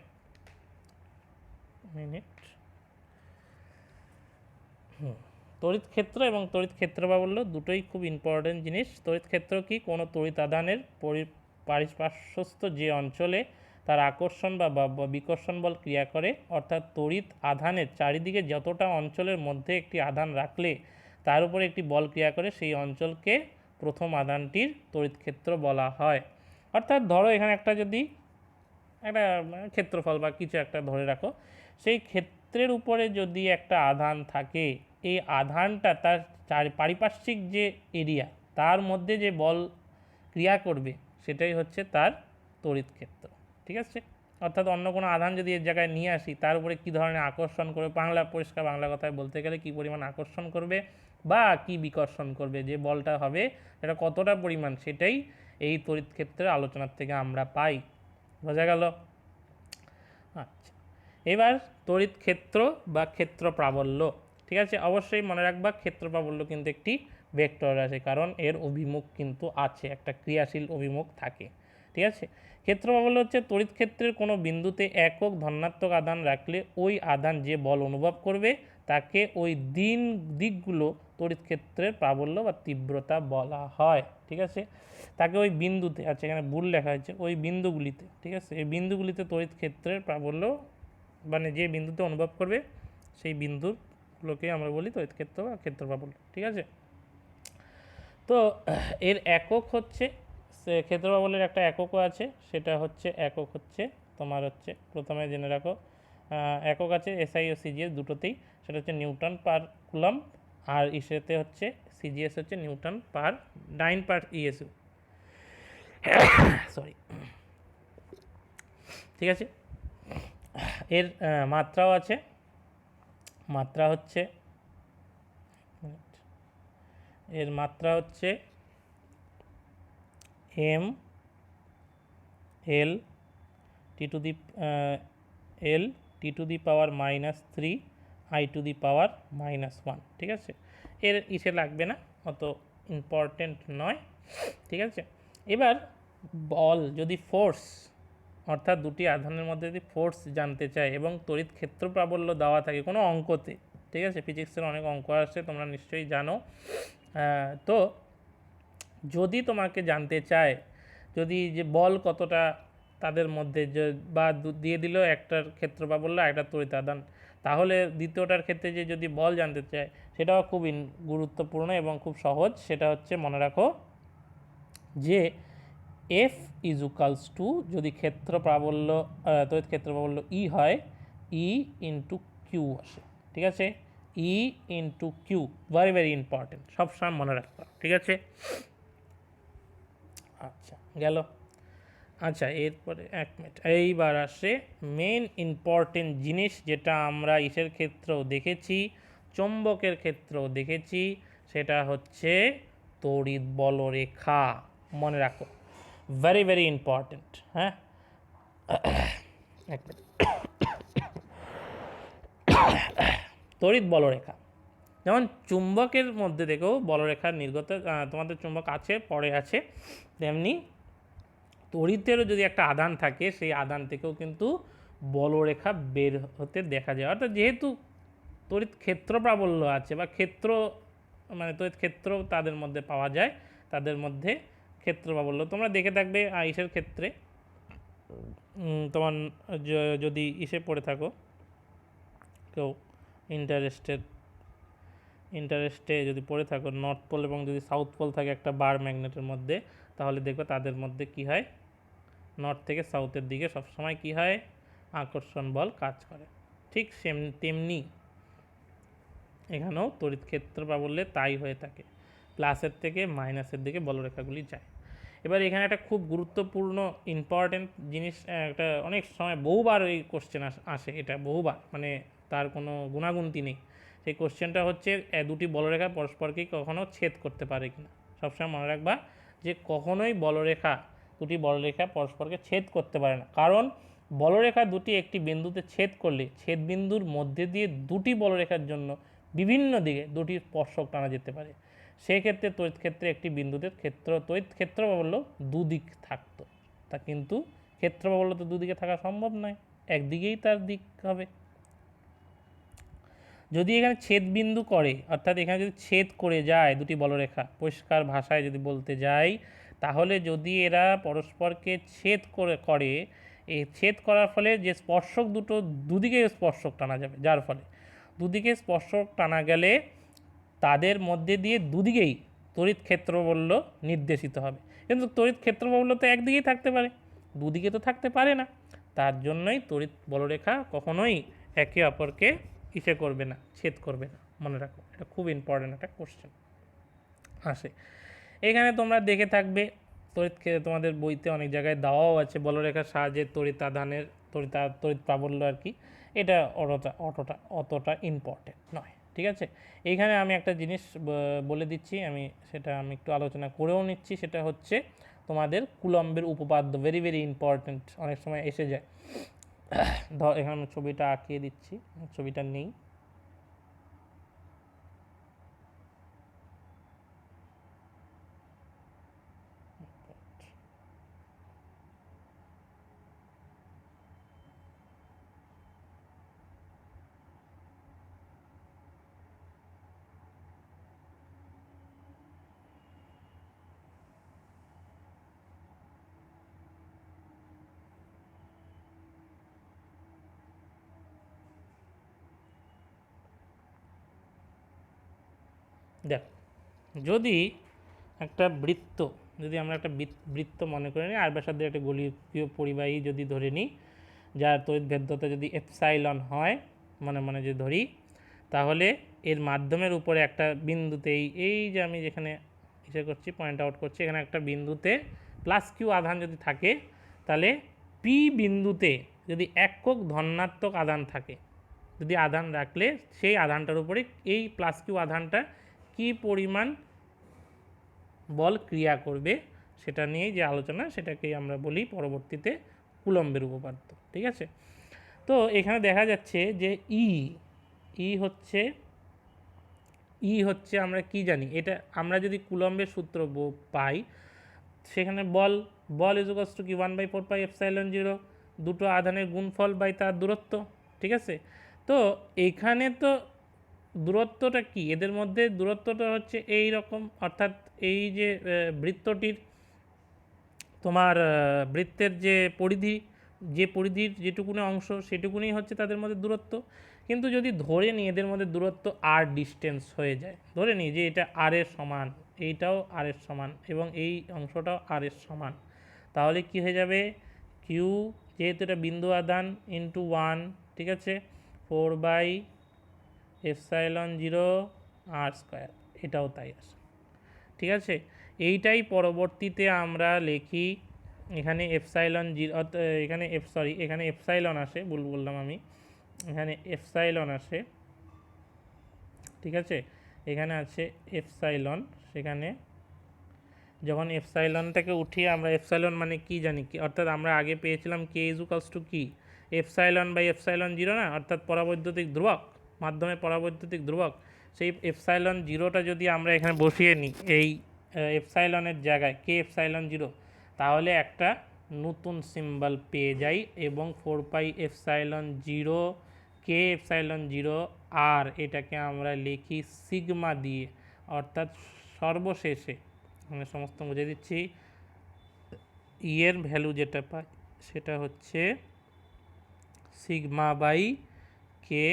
তড়িৎ ক্ষেত্র এবং তড়িৎ ক্ষেত্র প্রাবল্য দুটোই খুব ইম্পর্টেন্ট জিনিস। তড়িৎ ক্ষেত্র কি, কোনো তড়িৎ আধানের পারিপার্শ্বস্থ যে অঞ্চলে তার আকর্ষণ বা বিকর্ষণ বল ক্রিয়া করে, অর্থাৎ তড়িৎ আধানের চারিদিকে যতটা অঞ্চলের মধ্যে একটি আধান রাখলে তার উপরে একটি বল ক্রিয়া করে, সেই অঞ্চলকে প্রথম আধানটির তড়িৎ ক্ষেত্র বলা হয়। অর্থাৎ ধরো এখানে একটা যদি একটা ক্ষেত্রফল বা কিছু একটা ধরে রাখো, সেই ক্ষেত্রের উপরে যদি একটা আধান থাকে, এই আধানটা তার পারিপার্শ্বিক যে এরিয়া তার মধ্যে যে বল ক্রিয়া করবে সেটাই হচ্ছে তার তড়িৎ ক্ষেত্র। ঠিক আছে, অর্থাৎ অন্য কোনো আধান যদি এর জায়গায় নিয়ে আসি, তার উপরে কী ধরনের আকর্ষণ করবে, পরিষ্কার বাংলা কথায় বলতে গেলে কী পরিমাণ আকর্ষণ করবে বা কি বিকর্ষণ করবে, যে বলটা হবে এটা কতটা পরিমাণ, সেটাই এই তড়িৎ ক্ষেত্রের আলোচনার থেকে আমরা পাই। বোঝা গেল? আচ্ছা, এবার তড়িৎ ক্ষেত্র বা ক্ষেত্র প্রাবল্য। ঠিক আছে, অবশ্যই মনে রাখবা ক্ষেত্র প্রাবল্য কিন্তু একটি ভেক্টর আছে, কারণ এর অভিমুখ কিন্তু আছে, একটা ক্রিয়াশীল অভিমুখ থাকে। ঠিক আছে, ক্ষেত্র প্রাবল্য হচ্ছে তড়িৎ ক্ষেত্রের কোনো বিন্দুতে একক ধনাত্মক আধান রাখলে ওই আধান যে বল অনুভব করবে তাকে ওই দিকগুলো তড়িৎ ক্ষেত্রের প্রাবল্য বা তীব্রতা বলা হয়। ঠিক আছে, তাকে ওই বিন্দুতে, আচ্ছা এখানে ভুল লেখা হয়েছে, ওই বিন্দুগুলিতে, ঠিক আছে, এই বিন্দুগুলিতে তড়িৎ ক্ষেত্রের প্রাবল্য মানে যে বিন্দুতে অনুভব করবে সেই বিন্দুগুলোকে আমরা বলি তড়িৎ ক্ষেত্র বা ক্ষেত্র প্রাবল্য। ঠিক আছে, তো এর একক হচ্ছে ক্ষেত্র প্রাবল্যের একটা এককও আছে, সেটা হচ্ছে একক হচ্ছে তোমার হচ্ছে প্রথমে জেনে রাখো একক আছে এসআই ও সিজিএস দুটোতেই, সেটা হচ্ছে নিউটন পার কুলম, আর ইসেতে হচ্ছে সিজিএস হচ্ছে নিউটন পার ডাইন পার ইএসইউ, সরি। ঠিক আছে, এর মাত্রাও আছে, মাত্রা হচ্ছে এর মাত্রা হচ্ছে M L T to the L T to the power -3 I to the power -1। ঠিক আছে, এর ইসে লাগবে না, অত ইম্পর্টেন্ট নয়। ঠিক আছে, এবার বল যদি ফোর্স অর্থাৎ দুটি আধানের মধ্যে যদি ফোর্স জানতে চায় এবং তড়িৎ ক্ষেত্র প্রাবল্য দেওয়া থাকে কোনো অঙ্কতে, ঠিক আছে, ফিজিক্সের অনেক অঙ্ক আসছে তোমরা নিশ্চয়ই জানো, তো যদি তোমাকে জানতে চায় যদি যে বল কতটা তাদের মধ্যে বা দিয়ে দিল একটার ক্ষেত্র প্রাবল্য একটা তড়িৎ আধান, তাহলে দ্বিতীয়টার ক্ষেত্রে যে যদি বল জানতে চায় সেটাও খুব গুরুত্বপূর্ণ এবং খুব সহজ। সেটা হচ্ছে মনে রাখো যে এফ ইজুকালস টু যদি ক্ষেত্র প্রাবল্য তড়িৎ ক্ষেত্র প্রাবল্য ই হয় ই ইন্টু কিউ আসে। ঠিক আছে, E into Q, very very important, সবসময় মনে রাখবা। ঠিক আছে, আচ্ছা গেল। আচ্ছা এরপরে এক মিনিট, এইবার আসে মেন ইম্পর্টেন্ট জিনিস যেটা আমরা ইসের ক্ষেত্রেও দেখেছি, চৌম্বকের ক্ষেত্রেও দেখেছি, সেটা হচ্ছে তড়িৎ বলরেখা। মনে রাখো, ভেরি ভেরি ইম্পর্টেন্ট। হ্যাঁ, এক মিনিট, তড়িৎ বলরেখা যেমন চুম্বকের মধ্যে দেখো বলরেখার নির্গত, তোমাদের চুম্বক আছে পরে আছে, তেমনি তড়িতেরও যদি একটা আধান থাকে সেই আধান থেকেও কিন্তু বলরেখা বের হতে দেখা যায়। অর্থাৎ যেহেতু তড়িৎ ক্ষেত্র প্রাবল্য আছে বা ক্ষেত্র মানে তড়িৎ ক্ষেত্র তাদের মধ্যে পাওয়া যায়, তাদের মধ্যে ক্ষেত্র প্রাবল্য তোমরা দেখে থাকবে ইসের ক্ষেত্রে, তোমার যদি ইসে পড়ে থাকো কেউ ইন্টারেস্টে যদি পড়ে থাকো নর্থ পোল এবং যদি সাউথ পোল থাকে একটা বার ম্যাগনেটের মধ্যে, তাহলে দেখো তাদের মধ্যে কি হয়, নর্থ থেকে সাউথের দিকে সবসময় কি হয়, আকর্ষণ বল কাজ করে। ঠিক তেমনি এখানেও তড়িৎ ক্ষেত্র প্রাবল্যে তাই হয়ে থাকে, প্লাসের থেকে মাইনাসের দিকে বলরেখাগুলি যায়। এবার এখানে একটা খুব গুরুত্বপূর্ণ ইম্পর্টেন্ট জিনিস, একটা অনেক সময় বহুবার এই কোশ্চেন আসে, এটা বহুবার, মানে তার কোনো গুণাগুন্তি নেই। সেই কোশ্চেনটা হচ্ছে দুটি বলরেখা পরস্পরকে কখনো ছেদ করতে পারে কিনা। সবসময় মনে রাখবা যে কখনোই দুটি বলরেখা পরস্পরকে ছেদ করতে পারে না, কারণ বলরেখা দুটি একটি বিন্দুতে ছেদ করলে ছেদ বিন্দুর মধ্যে দিয়ে দুটি বলরেখার জন্য বিভিন্ন দিকে দুটি স্পর্শক টানা যেতে পারে। সেক্ষেত্রে তড়িৎ ক্ষেত্রে একটি বিন্দুতে তড়িৎ ক্ষেত্র প্রাবল্য দুদিক থাকতো, তা কিন্তু ক্ষেত্র প্রাবল্য তো দুদিকে থাকা সম্ভব নয়, একদিকেই তার দিক হবে। যদি এখানে ছেদ বিন্দু করে, অর্থাৎ এখানে যদি ছেদ করে যায় দুটি বলরেখা, পরিষ্কার ভাষায় যদি বলতে যাই, তাহলে যদি এরা পরস্পরকে ছেদ করে এই ছেদ করার ফলে যে স্পর্শক দুটো দুদিকে স্পর্শক টানা যাবে, যার ফলে দুদিকে স্পর্শক টানা গেলে তাদের মধ্যে দিয়ে দুদিকেই তড়িৎ ক্ষেত্র বলল নির্দেশিত হবে। কিন্তু তড়িৎ ক্ষেত্র বলল তো একদিকেই থাকতে পারে, দুদিকে তো থাকতে পারে না, তার জন্যই তড়িৎ বলরেখা কখনোই একে অপরকে ইসে করবে না, ছেদ করবে না। মনে রাখো, এটা খুব ইম্পর্টেন্ট একটা কোশ্চেন আসে। এখানে তোমরা দেখে থাকবে তোমাদের বইতে অনেক জায়গায় দেওয়াও আছে বলরেখার সাহায্যে তড়িৎ আধানের তড়িৎ প্রাবল্য আর কি, এটা অতটা ইম্পর্টেন্ট নয়। ঠিক আছে, এইখানে আমি একটা জিনিস বলে দিচ্ছি, সেটা আমি একটু আলোচনা করেও নিচ্ছি, সেটা হচ্ছে তোমাদের কুলম্বের উপপাদ্য, ভেরি ভেরি ইম্পর্টেন্ট, অনেক সময় এসে যায়। এখানে আমি ছবিটা আঁকিয়ে দিচ্ছি, ছবিটা নেই। দেখো, যদি একটা বৃত্ত, যদি আমরা একটা বৃত্ত মনে করে নিই, আর ব্যাসার্ধের একটা গোলীয় পরিবাহী যদি ধরে নিই, যার তড়িৎ ভেদ্যতা যদি এপসাইলন হয়, মনে মনে যে ধরি, তাহলে এর মাধ্যমের উপরে একটা বিন্দুতে এই যে আমি যেখানে ইসে করছি, পয়েন্ট আউট করছি, এখানে একটা বিন্দুতে প্লাস কিউ আধান যদি থাকে, তাহলে পি বিন্দুতে যদি একক ধনাত্মক আধান থাকে, যদি আধান রাখলে সেই আধানটার উপরে এই প্লাস কিউ আধানটা কি পরিমাণ বল ক্রিয়া করবে সেটা নিয়েই যে আলোচনা, সেটাকেই আমরা বলি পরবর্তীতে কুলম্বের উপপাদ্য। ঠিক আছে, তো এখানে দেখা যাচ্ছে যে হচ্ছে আমরা কি জানি, এটা আমরা যদি কুলম্বের সূত্র পাই, সেখানে বল ইজুকালস টু কি 1/4πε0, দুটো আধানের গুণফল বাই তার দূরত্ব। ঠিক আছে, তো এইখানে তো দূরত্বটা কি, এদের মধ্যে দূরত্বটা হচ্ছে এই রকম, অর্থাৎ এই যে বৃত্তটির তোমার বৃত্তের যে পরিধির যেটুকুনি অংশ, সেটুকুনি হচ্ছে তাদের মধ্যে দূরত্ব। কিন্তু যদি ধরে নিই এদের মধ্যে দূরত্ব আর ডিস্টেন্স হয়ে যায়, ধরে নিই যে এটা আর এর সমান, এইটাও আর এর সমান এবং এই অংশটাও আর এর সমান, তাহলে কি হয়ে যাবে, কিউ যেহেতু এটা বিন্দু আধান ইন্টু 1, ঠিক আছে, 4/ε0 r², এটাও তাই আসে। ঠিক আছে, এইটাই পরবর্তীতে আমরা লিখি, এখানে এপসাইলন জিরো, এখানে এপসাইলন আসে, বললাম আমি, এখানে এপসাইলন আসে। ঠিক আছে, এখানে আছে এপসাইলন, সেখানে যখন এপসাইলনটাকে উঠিয়ে আমরা এপসাইলন মানে কি জানি, কি অর্থাৎ আমরা আগে পেয়েছিলাম কে ইজুকালস টু কি ε/ε0 না, অর্থাৎ পরাবৈদ্যুতিক ধ্রুবক, মাধ্যমে পরাবৈদ্যুতিক ধ্রুবক। সেই ε0টা যদি আমরা এখানে বসিয়ে নিই এই এপসাইলনের জায়গায় কে ε0, তাহলে একটা নতুন সিম্বল পেয়ে যাই এবং 4πε0 কে ε0 আর এটাকে আমরা লিখি সিগমা দিয়ে, অর্থাৎ সর্বশেষে মানে সমস্ত বুঝে দিচ্ছি, এর ভ্যালু যেটা পাই সেটা হচ্ছে সিগমা বাই কে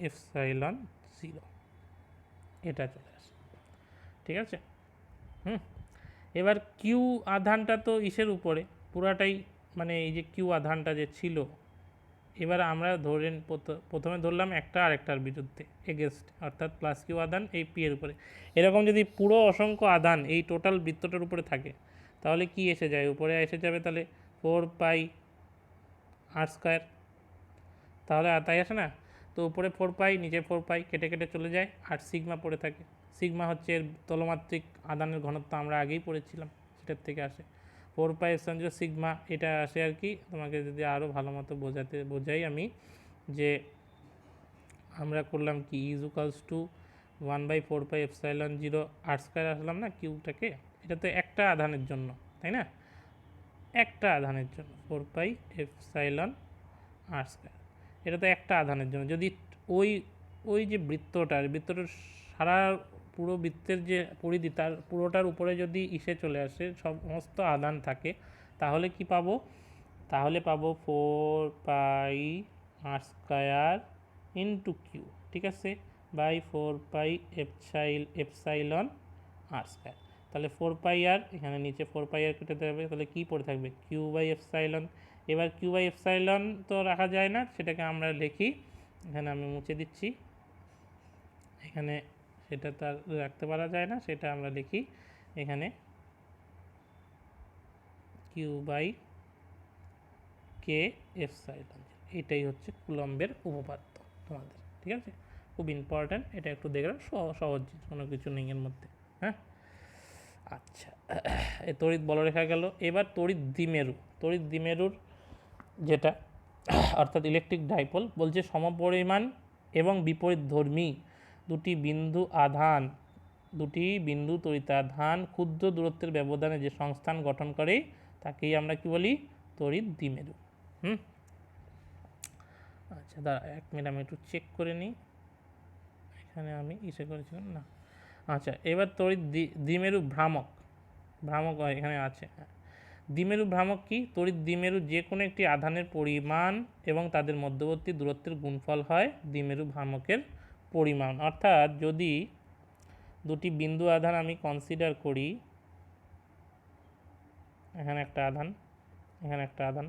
ε0, এটা চলে আসে। ঠিক আছে, এবার কিউ আধানটা তো ইসের উপরে পুরাটাই, মানে এই যে কিউ আধানটা যে ছিল, এবার আমরা প্রথমে ধরলাম একটা আরেকটার বিরুদ্ধে এগেস্ট, অর্থাৎ প্লাস কিউ আধান এই পি এর উপরে। এরকম যদি পুরো অসংখ্য আধান এই টোটাল বৃত্তটার উপরে থাকে, তাহলে কি এসে যায়, উপরে এসে যাবে তাহলে 4πr², তাহলে তাই আসে না, তো উপরে 4π নিচে 4π কেটে কেটে চলে যায়, আর সিগমা পড়ে থাকে। সিগমা হচ্ছে এর তলমাত্রিক আধানের ঘনত্ব, আমরা আগেই পড়েছিলাম, সেটার থেকে আসে 4πε0 সিগমা, এটা আসে আর কি। তোমাকে যদি আরও ভালো মতো বোঝাই আমি, যে আমরা করলাম কি ইজুকালস টু 1/4πε0 r² আসলাম না কিউটাকে, এটা তো একটা আধানের জন্য, তাই না, একটা আধানের জন্য 4πε0 r², এটা তো একটা আধানের জন্য। যদি ওই যে বৃত্তটার সারা পুরো বৃত্তের যে পরিধি, তার পুরোটার উপরে যদি চলে আসে সমস্ত আধান থাকে, তাহলে কি পাবো, তাহলে পাবো 4πr² ইন্টু কিউ, ঠিক আছে, বাই 4πε0 r²। তাহলে 4πr এখানে নিচে 4πr কেটে দেবে, তাহলে কি পড়ে থাকবে, q/ε। এবার q/ε তো রাখা যায় না, সেটাকে আমরা লিখি, এখানে আমি মুছে দিচ্ছি, এখানে সেটা তার রাখতে পারা যায় না, সেটা আমরা লিখি এখানে q/k/ε। এটাই হচ্ছে কুলম্বের উপপাদ্য তোমাদের। ঠিক আছে, খুব ইম্পর্ট্যান্ট, এটা একটু দেখলাম, সহজ কোনো কিছু নেই এর মধ্যে। হ্যাঁ, আচ্ছা, তড়িৎ বলরেখা গেল। এবার তড়িৎ দ্বিমেরুর যেটা অর্থাৎ ইলেকট্রিক ডাইপোল, বলছে সমপরিমাণ এবং বিপরীতধর্মী দুটি বিন্দু তড়িতাধান ক্ষুদ্র দূরত্বের ব্যবধানে যে সংস্থান গঠন করে তাকেই আমরা কি বলি, তড়িৎ দ্বিমেরু। আচ্ছা, দাঁড়া 1 মিনিট, আমি একটু চেক করে নিই, এখানে আমি করেছিলাম না। আচ্ছা, এবার তড়িৎ দ্বিমেরু ভ্রামক এখানে আছে। দ্বিমেরু ভ্রামক কি, তড়িৎ দ্বিমেরু যে কোনো একটি আধানের পরিমাণ এবং তাদের মধ্যবর্তী দূরত্বের গুণফল হয় দ্বিমেরু ভ্রামকের পরিমাণ। অর্থাৎ যদি দুটি বিন্দু আধান আমি কনসিডার করি, এখানে একটা আধান, এখানে একটা আধান,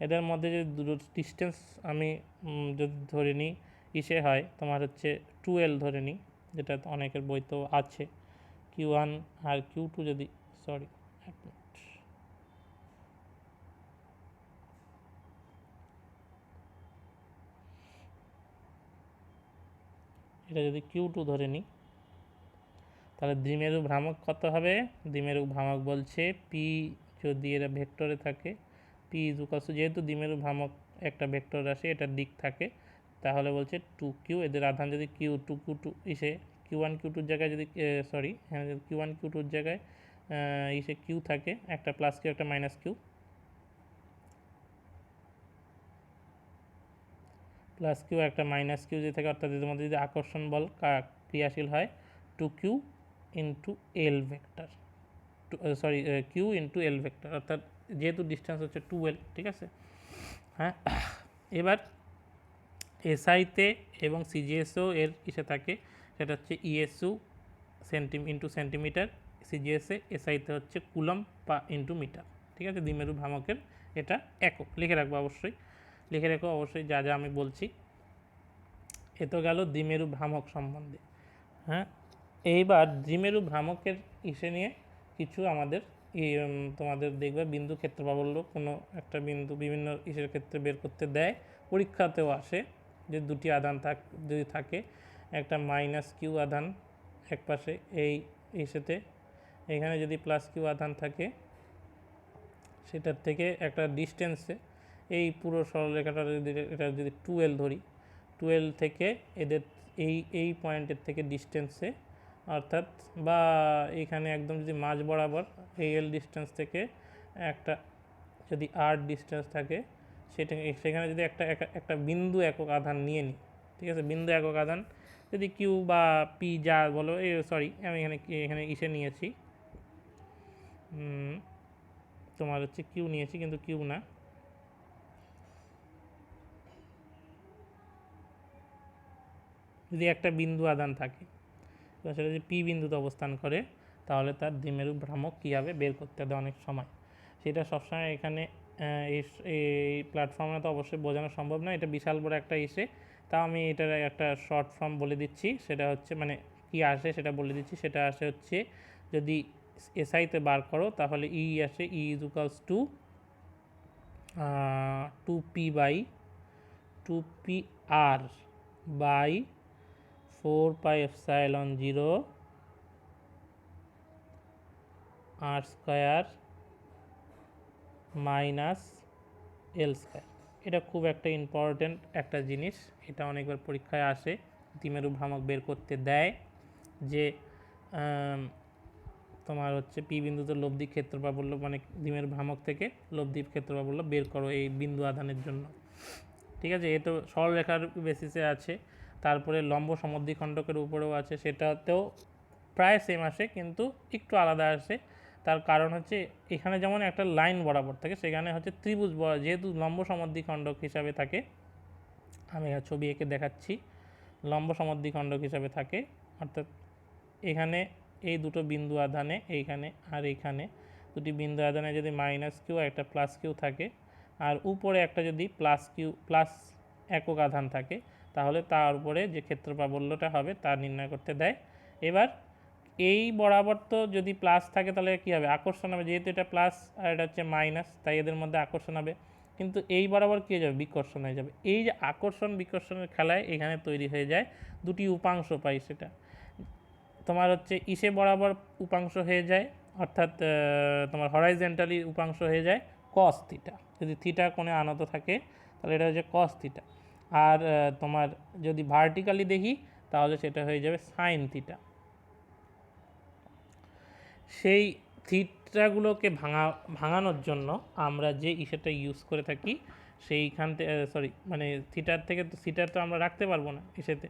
এদের মধ্যে যে দুটো ডিস্টেন্স আমি যদি ধরে নিই ইসে হয় তোমার হচ্ছে 2L ধরে নিই, যেটা অনেকের বইতেও আছে, Q1 আর Q2 যদি সরি এটা যদি Q2 ধরে নিই, তাহলে দ্বিমেরু ভ্রামক কত হবে? দ্বিমেরু ভ্রামক বলছে পি, যদি এরা ভেক্টরে থাকে পি ইজুকাল টু, যেহেতু দ্বিমেরু ভ্রামক একটা ভেক্টর রাশি, এটার দিক থাকে, তাহলে বলছে 2Q, এদের আধান যদি Q2 ইসে Q1 Q2 জায়গায় যদি সরি হ্যাঁ Q1 Q2 জায়গায় ইসে Q থাকে, একটা প্লাস কিউ একটা মাইনাস কিউ, প্লাস কিউ একটা মাইনাস কিউ যদি থাকে, অর্থাৎ এদের মধ্যে যদি আকর্ষণ বল ক্রিয়াশীল হয় 2Q into L vector, sorry Q into L vector, অর্থাৎ যেহেতু ডিস্টেন্স হচ্ছে 2L, ঠিক আছে। হ্যাঁ, এবার এসআইতে এবং সিজিএসও এর ইসে থাকে, সেটা হচ্ছে ইএসইউ ইন্টু সেন্টিমিটার, সিজিএসএ, এসআইতে হচ্ছে কুলম বা ইন্টু মিটার, ঠিক আছে। দ্বিমেরু ভ্রামকের এটা একক লিখে রাখবো, অবশ্যই লিখে রাখবো অবশ্যই যা যা আমি বলছি। এ তো গেল দ্বিমেরু ভ্রামক সম্বন্ধে। হ্যাঁ, এইবার দ্বিমেরু ভ্রামকের ইসে নিয়ে কিছু আমাদের তোমাদের দেখবে বিন্দু ক্ষেত্র প্রাবল্য কোনো একটা বিন্দু বিভিন্ন ইসের ক্ষেত্রে বের করতে দেয়, পরীক্ষাতেও আসে, যে দুটি আধান যদি থাকে, একটা মাইনাস কিউ আধান এক পাশে এই ইসেতে, এখানে যদি প্লাস কিউ আধান থাকে, সেটার থেকে একটা ডিস্টেন্সে এই পুরো সরলরেখাটা যদি এটা যদি 2L ধরি, 2L থেকে এদের এই পয়েন্টের থেকে ডিস্টেন্সে, অর্থাৎ বা এখানে একদম যদি মাঝ বরাবর এই এল ডিস্টেন্স থেকে একটা যদি আর ডিস্টেন্স থাকে, সেখানে যদি একটা বিন্দু একক আধান নিয়ে নিই, ঠিক আছে, বিন্দু একক আধান যদি কিউ বা পি যা বলো, সরি আমি এখানে ইসে নিয়েছি, তোমার হচ্ছে কিউ নিয়েছি, কিন্তু কিউ না, যদি একটা বিন্দু আধান থাকে সেটা যদি পি বিন্দুতে অবস্থান করে, তাহলে তার দ্বিমেরু ভ্রামক কী হবে বের করতে হবে অনেক সময়। সেটা সবসময় এখানে এই প্ল্যাটফর্মে তো অবশ্যই বোঝানো সম্ভব না, এটা বিশাল বড় একটা ইসে, তাও আমি এটার একটা শর্ট ফর্ম বলে দিচ্ছি, সেটা হচ্ছে মানে কী আসে সেটা বলে দিচ্ছি। সেটা আসে হচ্ছে যদি এসআইতে বার করো, তাহলে ই আসে E equals to 2P by 2PR by 4 pi epsilon 0 r square minus L square. এটা খুব একটা ইম্পর্ট্যান্ট একটা জিনিস, এটা অনেকবার পরীক্ষায় আসে, দ্বিমেরু ভ্রামক বের করতে দেয়, যে তোমার হচ্ছে পি বিন্দুতে লব্ধি ক্ষেত্র প্রাবল্য, মানে দ্বিমেরু ভ্রামক থেকে লব্ধি ক্ষেত্র প্রাবল্য বের করো এই বিন্দু আধানের জন্য, ঠিক আছে। এ তো সরলরেখার বেসিসে আছে, তারপরে লম্ব সমদ্বিখণ্ডকের উপরেও আছে, সেটাতেও প্রায় সেম আসে কিন্তু একটু আলাদা আসে। তার কারণ হচ্ছে এখানে যেমন একটা লাইন বরাবর থাকে, সেখানে হচ্ছে ত্রিভুজ যেহেতু লম্ব সমদ্বিখণ্ডক হিসাবে থাকে, আমি ছবি এঁকে দেখাচ্ছি, লম্ব সমদ্বিখণ্ডক হিসাবে থাকে, অর্থাৎ এখানে এই দুটো বিন্দু আধানে এইখানে আর এইখানে দুটি বিন্দু আধানে যদি মাইনাস কিউ একটা প্লাস কিউ থাকে, আর উপরে একটা যদি প্লাস একক আধান থাকে, তাহলে তার উপরে যে ক্ষেত্র প্রাবল্যটা হবে তা নির্ণয় করতে দেয়। এবার এই বরাবর তো যদি প্লাস থাকে তাহলে কী হবে, আকর্ষণ হবে, যেহেতু এটা প্লাস আর এটা হচ্ছে মাইনাস, তাই এদের মধ্যে আকর্ষণ হবে, কিন্তু এই বরাবর কী হয়ে যাবে, বিকর্ষণ হয়ে যাবে। এই যে আকর্ষণ বিকর্ষণের খেলায় এখানে তৈরি হয়ে যায় দুটি উপাংশ পাই, সেটা তোমার হচ্ছে ইসে বরাবর উপাংশ হয়ে যায়, অর্থাৎ তোমার হরাইজেন্টালি উপাংশ হয়ে যায় কস থিটা, যদি থিটা কোণে আনত থাকে তাহলে এটা হচ্ছে কস থিটা, আর তোমার যদি ভার্টিক্যালি দেখি তাহলে সেটা হয়ে যাবে সাইন থিটা। সেই থিটাগুলোকে ভাঙানোর জন্য আমরা যে ইসেটা ইউজ করে থাকি, সেইখান থেকে সরি মানে থিটার তো আমরা রাখতে পারবো না ইসেতে,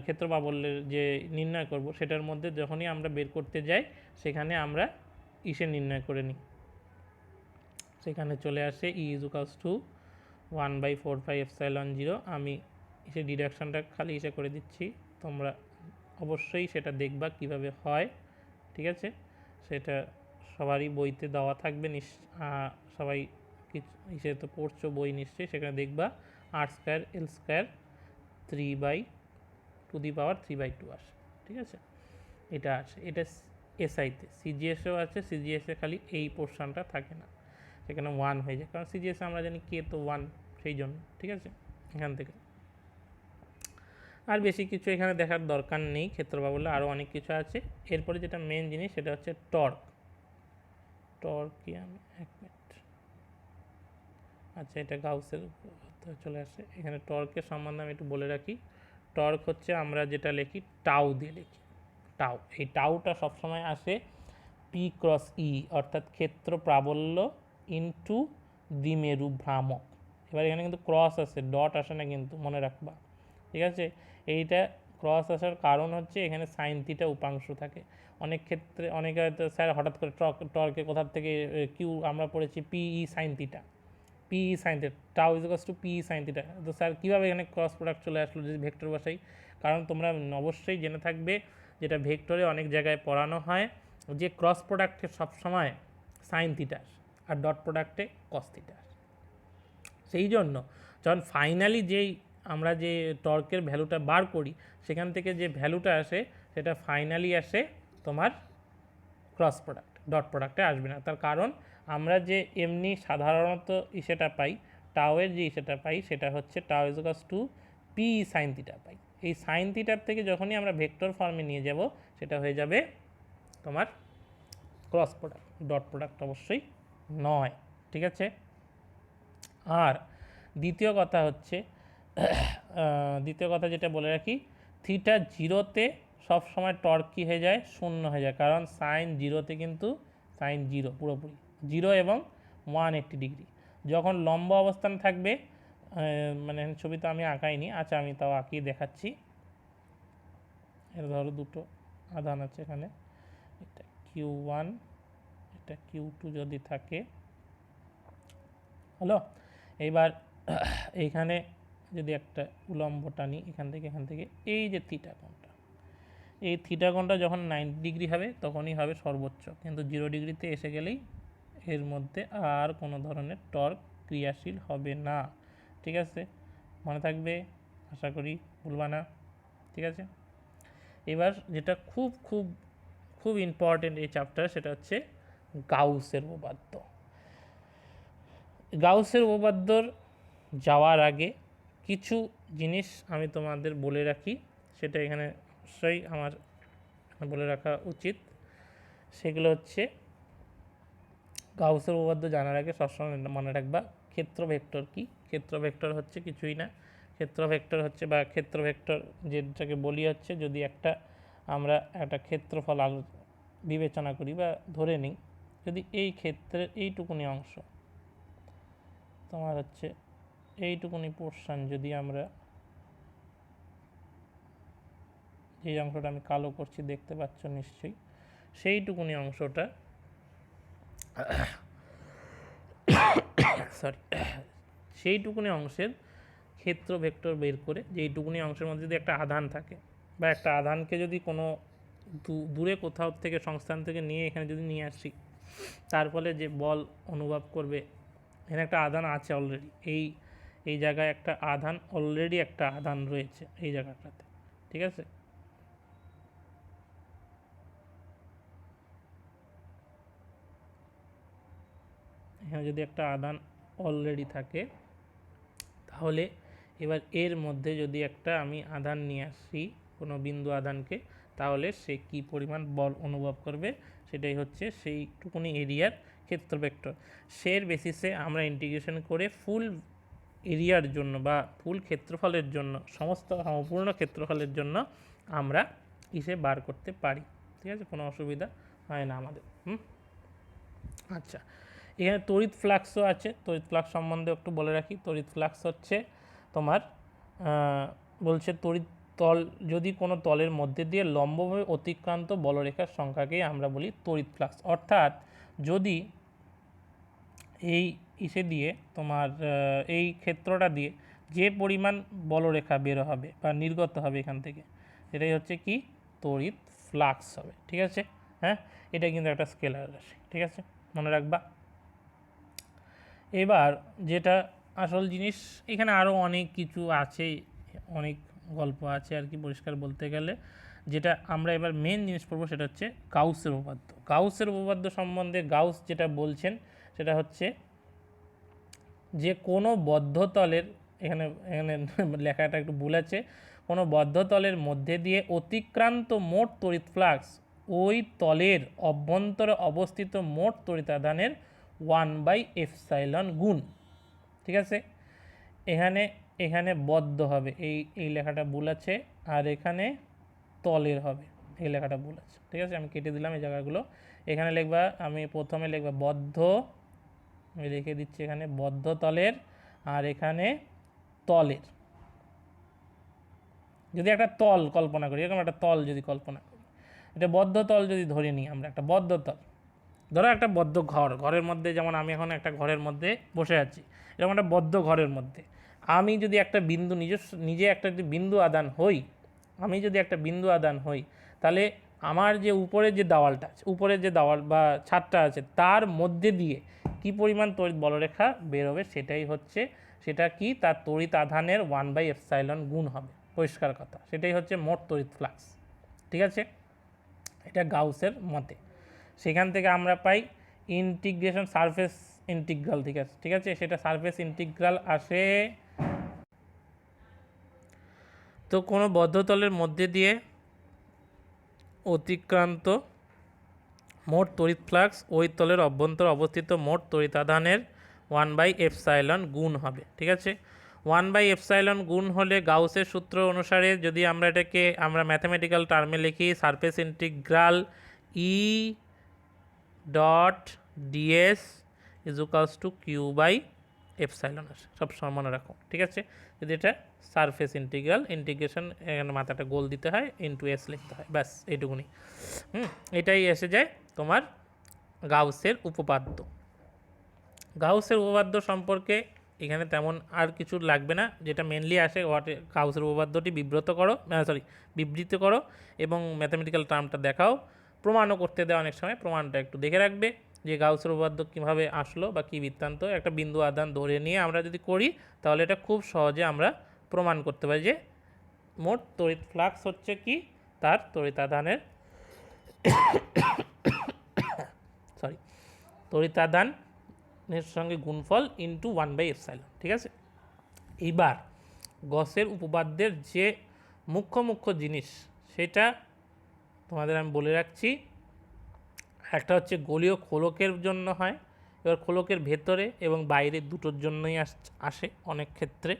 ক্ষেত্র প্রাবল্যের যে নির্ণয় করব সেটার মধ্যে যখনই আমরা বের করতে যাই, সেখানে আমরা ইসে নির্ণয় করে নিই, সেখানে চলে আসে ই ইজুকালস টু 1/4 পাই এপসাইলন 0। আমি ইসে ডিডাকশানটা খালি ইসে করে দিচ্ছি, তোমরা অবশ্যই সেটা দেখবা কিভাবে হয়, ঠিক আছে? সেটা সবারই বইতে দেওয়া থাকবে, সবাই কিছু হিসেবে তো পড়ছো বই নিশ্চয়ই, সেখানে দেখবা r² l² 3/2 আসে, ঠিক আছে? এটা আসে, এটা এসআইতে। সিজিএসেও আছে, সিজিএসে খালি এই পোর্শনটা থাকে না, সেখানে 1 হয়ে যায়, কারণ সিজিএসে আমরা জানি কে তো 1, সেই জন্য, ঠিক আছে? এখান থেকে আর বেশি কিছু এখানে দেখার দরকার নেই, ক্ষেত্রফল বলে আরও অনেক কিছু আছে। এরপরে যেটা মেন জিনিস সেটা হচ্ছে টর্ক। কি আমি 1 মিনিট, আচ্ছা এটা গাউসের চলে আসে। এখানে টর্কের সম্বন্ধে আমি একটু বলে রাখি। টর্ক হচ্ছে আমরা যেটা লিখি টাউ দিয়ে লিখি, টাউ। এই টাউটা সবসময় আসে P×E, অর্থাৎ ক্ষেত্র প্রাবল্য ইন্টু দ্বিমেরু ভ্রামক। এবার এখানে কিন্তু ক্রস আসে, ডট আসে না কিন্তু, মনে রাখবা, ঠিক আছে? এইটা ক্রস আসার কারণ হচ্ছে এখানে সাইন থিটা উপাংশ থাকে। অনেক ক্ষেত্রে অনেকে হয়তো স্যার হঠাৎ করে টর্কে কোথার থেকে কিউ আমরা পড়েছি P E sine theta, tau is to P E sine theta, তো স্যার কীভাবে এখানে ক্রস প্রোডাক্ট চলে আসলো যদি ভেক্টর বসাই? কারণ তোমরা অবশ্যই জেনে থাকবে যেটা ভেক্টরে অনেক জায়গায় পড়ানো হয় যে ক্রস প্রোডাক্টে সবসময় সাইন থিটা আর ডট প্রোডাক্টে কস থিটা। সেই জন্য যখন ফাইনালি আমরা যে টর্কের ভ্যালুটা বার করি সেখান থেকে যে ভ্যালুটা আসে সেটা ফাইনালি আসে তোমার ক্রস প্রোডাক্ট, ডট প্রোডাক্টে আসবে না। তার কারণ আমরা যে এমনি সাধারণত সেটা পাই, টাওয়ের যে সেটা পাই সেটা হচ্ছে tau is to P sine theta পাই। এই সাইন থিটার থেকে যখনই আমরা ভেক্টর ফর্মে নিয়ে যাব সেটা হয়ে যাবে তোমার ক্রস প্রোডাক্ট, ডট প্রোডাক্ট অবশ্যই নয়, ঠিক আছে? আর দ্বিতীয় কথা যেটা বলে রাখি, থিটা 0-তে সবসময় টর্ক কী হয়ে যায়? 0 হয়ে যায়, কারণ সাইন 0-তে কিন্তু সাইন 0 পুরোপুরি 0 এবং 180 ডিগ্রি। যখন লম্ব অবস্থান থাকবে, মানে ছবি তো আমি আঁকাইনি, আচ্ছা আমি তাও আঁকিয়ে দেখাচ্ছি। এর ধরো দুটো আধান আছে এখানে, এটা Q1 এটা Q2 যদি থাকে, হলো। এইবার এইখানে যদি একটা উলম্ব টানি এখান থেকে, এই যে থিটা কোণটা, এই থিটা কোণটা যখন 90 ডিগ্রি হবে তখনই হবে সর্বোচ্চ, কিন্তু 0 ডিগ্রিতে এসে গেলেই এর মধ্যে আর কোনো ধরনের টর্ক ক্রিয়াশীল হবে না, ঠিক আছে? মনে থাকবে, আশা করি ভুলবা না, ঠিক আছে? এবার যেটা খুব খুব খুব ইম্পর্টেন্ট এই চ্যাপ্টার সেটা হচ্ছে গাউসের উপপাদ্য। গাউসের উপপাদ্যর যাওয়ার আগে কিছু জিনিস আমি তোমাদের বলে রাখি, সেটা এখানে অবশ্যই আমার বলে রাখা উচিত। সেগুলো হচ্ছে গাউসের উপপাদ্য জানার আগে সবসময় মনে রাখবা ক্ষেত্র ভেক্টর কি। ক্ষেত্র ভেক্টর হচ্ছে কিছুই না, ক্ষেত্র ভেক্টর হচ্ছে বা ক্ষেত্র ভেক্টর যেটাকে বলি হচ্ছে যদি আমরা একটা ক্ষেত্রফল বিবেচনা করি বা ধরে নিই, যদি এই ক্ষেত্রের এইটুকুনি অংশ তোমার হচ্ছে এইটুকুনি পোর্শন, যদি আমরা যে অংশটা আমি কালো করছি দেখতে পাচ্ছ নিশ্চয়ই, সেইটুকুনি অংশটা সেইটুকুনি অংশের ক্ষেত্র ভেক্টর বের করে, যেইটুকুনি অংশের মধ্যে যদি একটা আধান থাকে বা একটা আধানকে যদি কোনো দূরে কোথাও থেকে সংস্থান থেকে নিয়ে এখানে যদি নিয়ে আসি, তার ফলে যে বল অনুভব করবে, এখানে একটা আধান আছে অলরেডি, এই জায়গায় একটা আধান রয়েছে এই জায়গাটাতে, ঠিক আছে? এখানে যদি একটা আধান অলরেডি থাকে তাহলে এবার এর মধ্যে যদি একটা আমি আধান নিয়ে আসি, কোনো বিন্দু আধানকে, তাহলে সে কি পরিমাণ বল অনুভব করবে সেটাই হচ্ছে সেইটুকুনি এরিয়ার ক্ষেত্র ভেক্টর। সের বেসিসে আমরা ইন্টিগ্রেশন করে ফুল এরিয়ার জন্য বা ফুল ক্ষেত্রফলের জন্য, সম্পূর্ণ ক্ষেত্রফলের জন্য আমরা ইসে বার করতে পারি, ঠিক আছে? কোনো অসুবিধা হয় না আমাদের। আচ্ছা, এখানে তড়িৎ ফ্লাক্সও আছে, তড়িৎ ফ্লাক্স সম্বন্ধে একটু বলে রাখি। তড়িৎ ফ্লাক্স হচ্ছে তোমার বলছে যদি কোনো তলের মধ্যে দিয়ে লম্বভাবে অতিক্রান্ত বলরেখার সংখ্যাকেই আমরা বলি তড়িৎ ফ্লাক্স। অর্থাৎ যদি দিয়ে তোমার এই ক্ষেত্রটা দিয়ে যে পরিমাণ বলরেখা বের হবে বা নির্গত হবে এখান থেকে, সেটাই হচ্ছে কি তড়িৎ ফ্লাক্স হবে। ঠিক আছে, হ্যাঁ, এটা কিন্তু একটা স্কেলার রাশি। ঠিক আছে, মনে রাখবা। এবার যেটা আসল জিনিস, এখানে আরও অনেক কিছু আছে, অনেক গল্প আছে আর কি পরিষ্কার বলতে গেলে। যেটা আমরা এবার মেন জিনিস পড়বো সেটা হচ্ছে গাউসের উপপাদ্য। গাউসের উপপাদ্য সম্বন্ধে গাউস যেটা বলছেন সেটা হচ্ছে যে কোনো বদ্ধতলের, এখানে এখানে লেখাটা একটু ভুল আছে, কোনো বদ্ধতলের মধ্যে দিয়ে অতিক্রান্ত মোট তড়িৎ ফ্লাক্স ওই তলের অভ্যন্তরে অবস্থিত মোট তড়িতাদানের 1/ε গুণ। ঠিক আছে, এখানে এখানে বদ্ধ হবে, এই লেখাটা ভুল আছে, আর এখানে তলের হবে, এই লেখাটা ভুল আছে। ঠিক আছে, আমি কেটে দিলাম এই জায়গাগুলো। এখানে লিখবা, আমি প্রথমে লিখবা বদ্ধ, আমি রেখে দিচ্ছি এখানে বদ্ধ তলের, আর এখানে তলের। যদি একটা তল কল্পনা করি, এরকম একটা তল যদি কল্পনা করি, এটা বদ্ধ তল যদি ধরে নিই আমরা, একটা বদ্ধ তল, ধরো একটা বদ্ধ ঘর, ঘরের মধ্যে, যেমন আমি এখন একটা ঘরের মধ্যে বসে আছি, এরকম একটা বদ্ধ ঘরের মধ্যে আমি যদি একটা বিন্দু নিজে একটা বিন্দু আদান হই, আমি যদি একটা বিন্দু আদান হই, তাহলে আমার যে উপরের যে দেওয়ালটা আছে, উপরের যে দেওয়াল বা ছাদটা আছে, তার মধ্যে দিয়ে কি পরিমাণ তড়িৎ বলরেখা বের হবে, সেটাই হচ্ছে, সেটা কি, তার তড়িৎ আধানের 1/ε গুণ হবে। পরিষ্কার কথা, সেটাই হচ্ছে মোট তড়িৎ ফ্লাক্স। ঠিক আছে, এটা গাউসের মতে। সেখান থেকে আমরা পাই ইন্টিগ্রেশন সারফেস ইন্টিগ্রাল। ঠিক আছে, ঠিক আছে, সেটা সারফেস ইন্টিগ্রাল আসে। তো কোনো বদ্ধতলের মধ্যে দিয়ে অতিক্রান্ত মোট তড়িৎ ফ্লাক্স ওই তলের অভ্যন্তরে অবস্থিত মোট তড়িতাধানের 1/ε গুণ হবে। ঠিক আছে, 1/ε গুণ হলে গাউসের সূত্র অনুসারে যদি আমরা এটাকে আমরা ম্যাথামেটিক্যাল টার্মে লিখি, surface integral E dot DS equals to Q/ε আসে, সবসময় মনে রাখো। ঠিক আছে, যদি এটা সারফেস ইন্টিগ্রেশন এখানে মাথাটা গোল দিতে হয়, ইন্টু এস লিখতে হয়, ব্যাস এইটুকুনি। এটাই এসে যায় তোমার গাউসের উপপাদ্য। গাউসের উপপাদ্য সম্পর্কে এখানে তেমন আর কিছু লাগবে না, যেটা মেনলি আসে গাউসের উপপাদ্যটি বিবৃত করো এবং ম্যাথামেটিক্যাল টার্মটা দেখাও, প্রমাণও করতে দেয় অনেক সময়, প্রমাণটা একটু দেখে রাখবে যে গাউসের উপপাদ্য কীভাবে আসলো বা কী বৃত্তান্ত। একটা বিন্দু আদান ধরে নিয়ে আমরা যদি করি, তাহলে এটা খুব সহজে আমরা প্রমাণ করতে পারি যে মোট তড়িৎ ফ্লাক্স হচ্ছে কি, তার তড়িতাদানের তড়িতাদানের সঙ্গে গুণফল ইন্টু 1/ε। ঠিক আছে, এইবার গসের উপপাদ্যের যে মুখ্য জিনিস সেটা তোমাদের আমি বলে রাখছি। একটা হচ্ছে গোলীয় খোলকের জন্য হয়, এবার খোলকের ভেতরে এবং বাইরে দুটোর জন্যই আসে অনেক ক্ষেত্রে।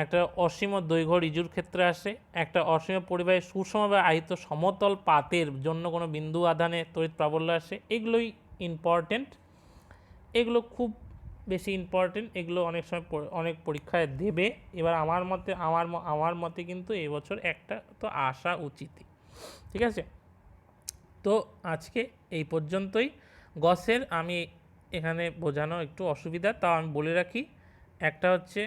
একটা অসীম দৈর্ঘ্য ঋজুর ক্ষেত্রে আসে, একটা অসীম পরিবাহী সুষম বা আহিত সমতল পাতের জন্য কোনো বিন্দু আধানে তড়িৎ প্রাবল্য আসে। এগুলোই ইম্পর্টেন্ট, এগুলো খুব বেশি ইম্পর্টেন্ট, এগুলো অনেক সময় অনেক পরীক্ষায় দেবে। এবার আমার মতে কিন্তু এবছর একটা তো আসা উচিতই। ঠিক আছে, তো আজকে এই পর্যন্তই। গসের আমি এখানে বোঝানো একটু অসুবিধা, তাও আমি বলে রাখি। একটা হচ্ছে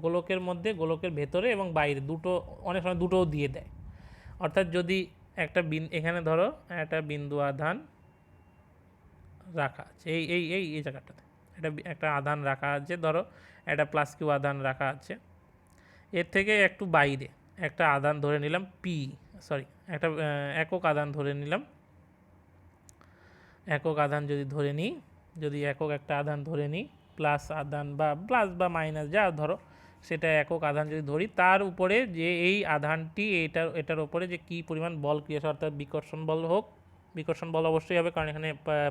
গোলকের মধ্যে, গোলকের ভেতরে এবং বাইরে দুটো, অনেক সময় দুটোও দিয়ে দেয়। অর্থাৎ যদি একটা এখানে ধরো একটা বিন্দু আধান রাখা আছে, এই জায়গাটাতে একটা আধান রাখা আছে, ধরো একটা +Q আধান রাখা আছে, এর থেকে একটু বাইরে একটা আধান ধরে নিলাম একটা একক আধান ধরে নিলাম। একক আধান যদি একক একটা আধান ধরে নিই, প্লাস আধান বা প্লাস বা মাইনাস যা ধরো, সেটা একক আধান যদি ধরি, তার উপরে যে এই আধানটি এটার উপরে যে কী পরিমাণ বল ক্রিয়াশীল, অর্থাৎ বিকর্ষণ বল অবশ্যই হবে, কারণ এখানে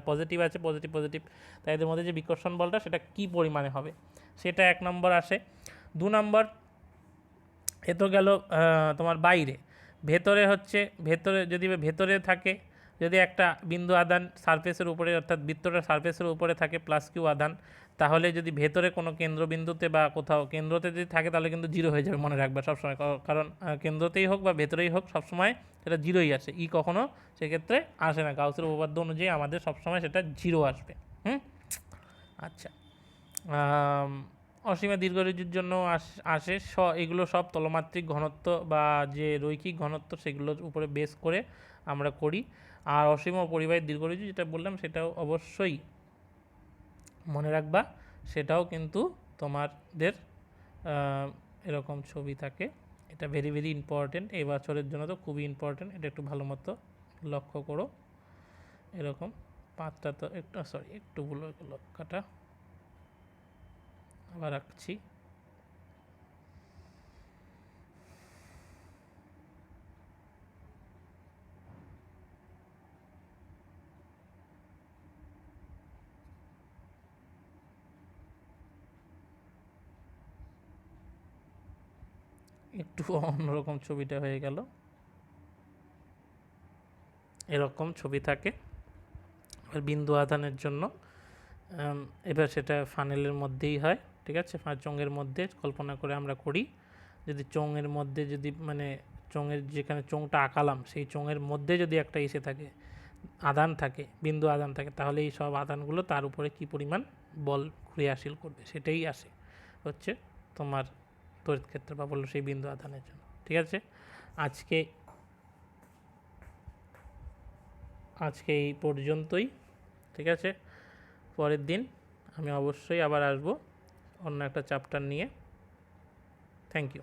পজিটিভ আছে, পজিটিভ, তাই এদের মধ্যে যে বিকর্ষণ বলটা সেটা কী পরিমাণে হবে, সেটা 1 নম্বর আসে। 2 নম্বর, এ তো গেল তোমার বাইরে। ভেতরে যদি ভেতরে থাকে, যদি একটা বিন্দু আধান সারফেসের উপরে, অর্থাৎ বৃত্তটার সারফেসের উপরে থাকে +Q আধান, তাহলে যদি ভেতরে কোনো কেন্দ্রবিন্দুতে বা কোথাও কেন্দ্রতে যদি থাকে, তাহলে কিন্তু 0 হয়ে যাবে, মনে রাখবে সবসময়, কারণ কেন্দ্রতেই হোক বা ভেতরেই হোক সবসময় সেটা 0ই আসে, কখনো সেক্ষেত্রে আসে না। গাউসের উপপাদ্য অনুযায়ী আমাদের সবসময় সেটা 0 আসবে। আচ্ছা, অসীমে দীর্ঘঋজুর জন্য আসে এগুলো সব তলমাত্রিক ঘনত্ব বা যে রৈখিক ঘনত্ব সেগুলোর উপরে বেস করে আমরা করি। আর অসীম পরিবাহী দীর্ঘঋজু যেটা বললাম সেটাও অবশ্যই মনে রাখবা, সেটাও কিন্তু তোমাদের এরকম ছবি থাকে। এটা ভেরি ভেরি ইম্পর্টেন্ট, এই বছরের জন্য তো খুবই ইম্পর্টেন্ট, এটা একটু ভালো মতো লক্ষ্য করো। এরকম পাঁচটা তো একটু ভুল হয়ে গেল, কাটা আবার রাখছি। একটু অন্যরকম ছবিটা হয়ে গেল। এরকম ছবি থাকে বিন্দু আধানের জন্য। এবার সেটা ফানেলের মধ্যেই হয়, ঠিক আছে, চোঙের মধ্যে কল্পনা করে আমরা করি। যদি চোঙের মধ্যে যদি মানে চোঙের যেখানে চোঙটা আঁকালাম সেই চোঙের মধ্যে যদি একটা এসে থাকে আধান থাকে, বিন্দু আধান থাকে, তাহলে এই সব আধানগুলো তার উপরে কি পরিমাণ বল ক্রিয়াশীল করবে সেটাই আসে হচ্ছে তোমার তড়িৎ ক্ষেত্র বা বললো সেই বিন্দু আধানের জন্য। ঠিক আছে, আজকে এই পর্যন্তই। ঠিক আছে, পরের দিন আমি অবশ্যই আবার আসবো অন্য একটা চ্যাপ্টার নিয়ে। Thank you.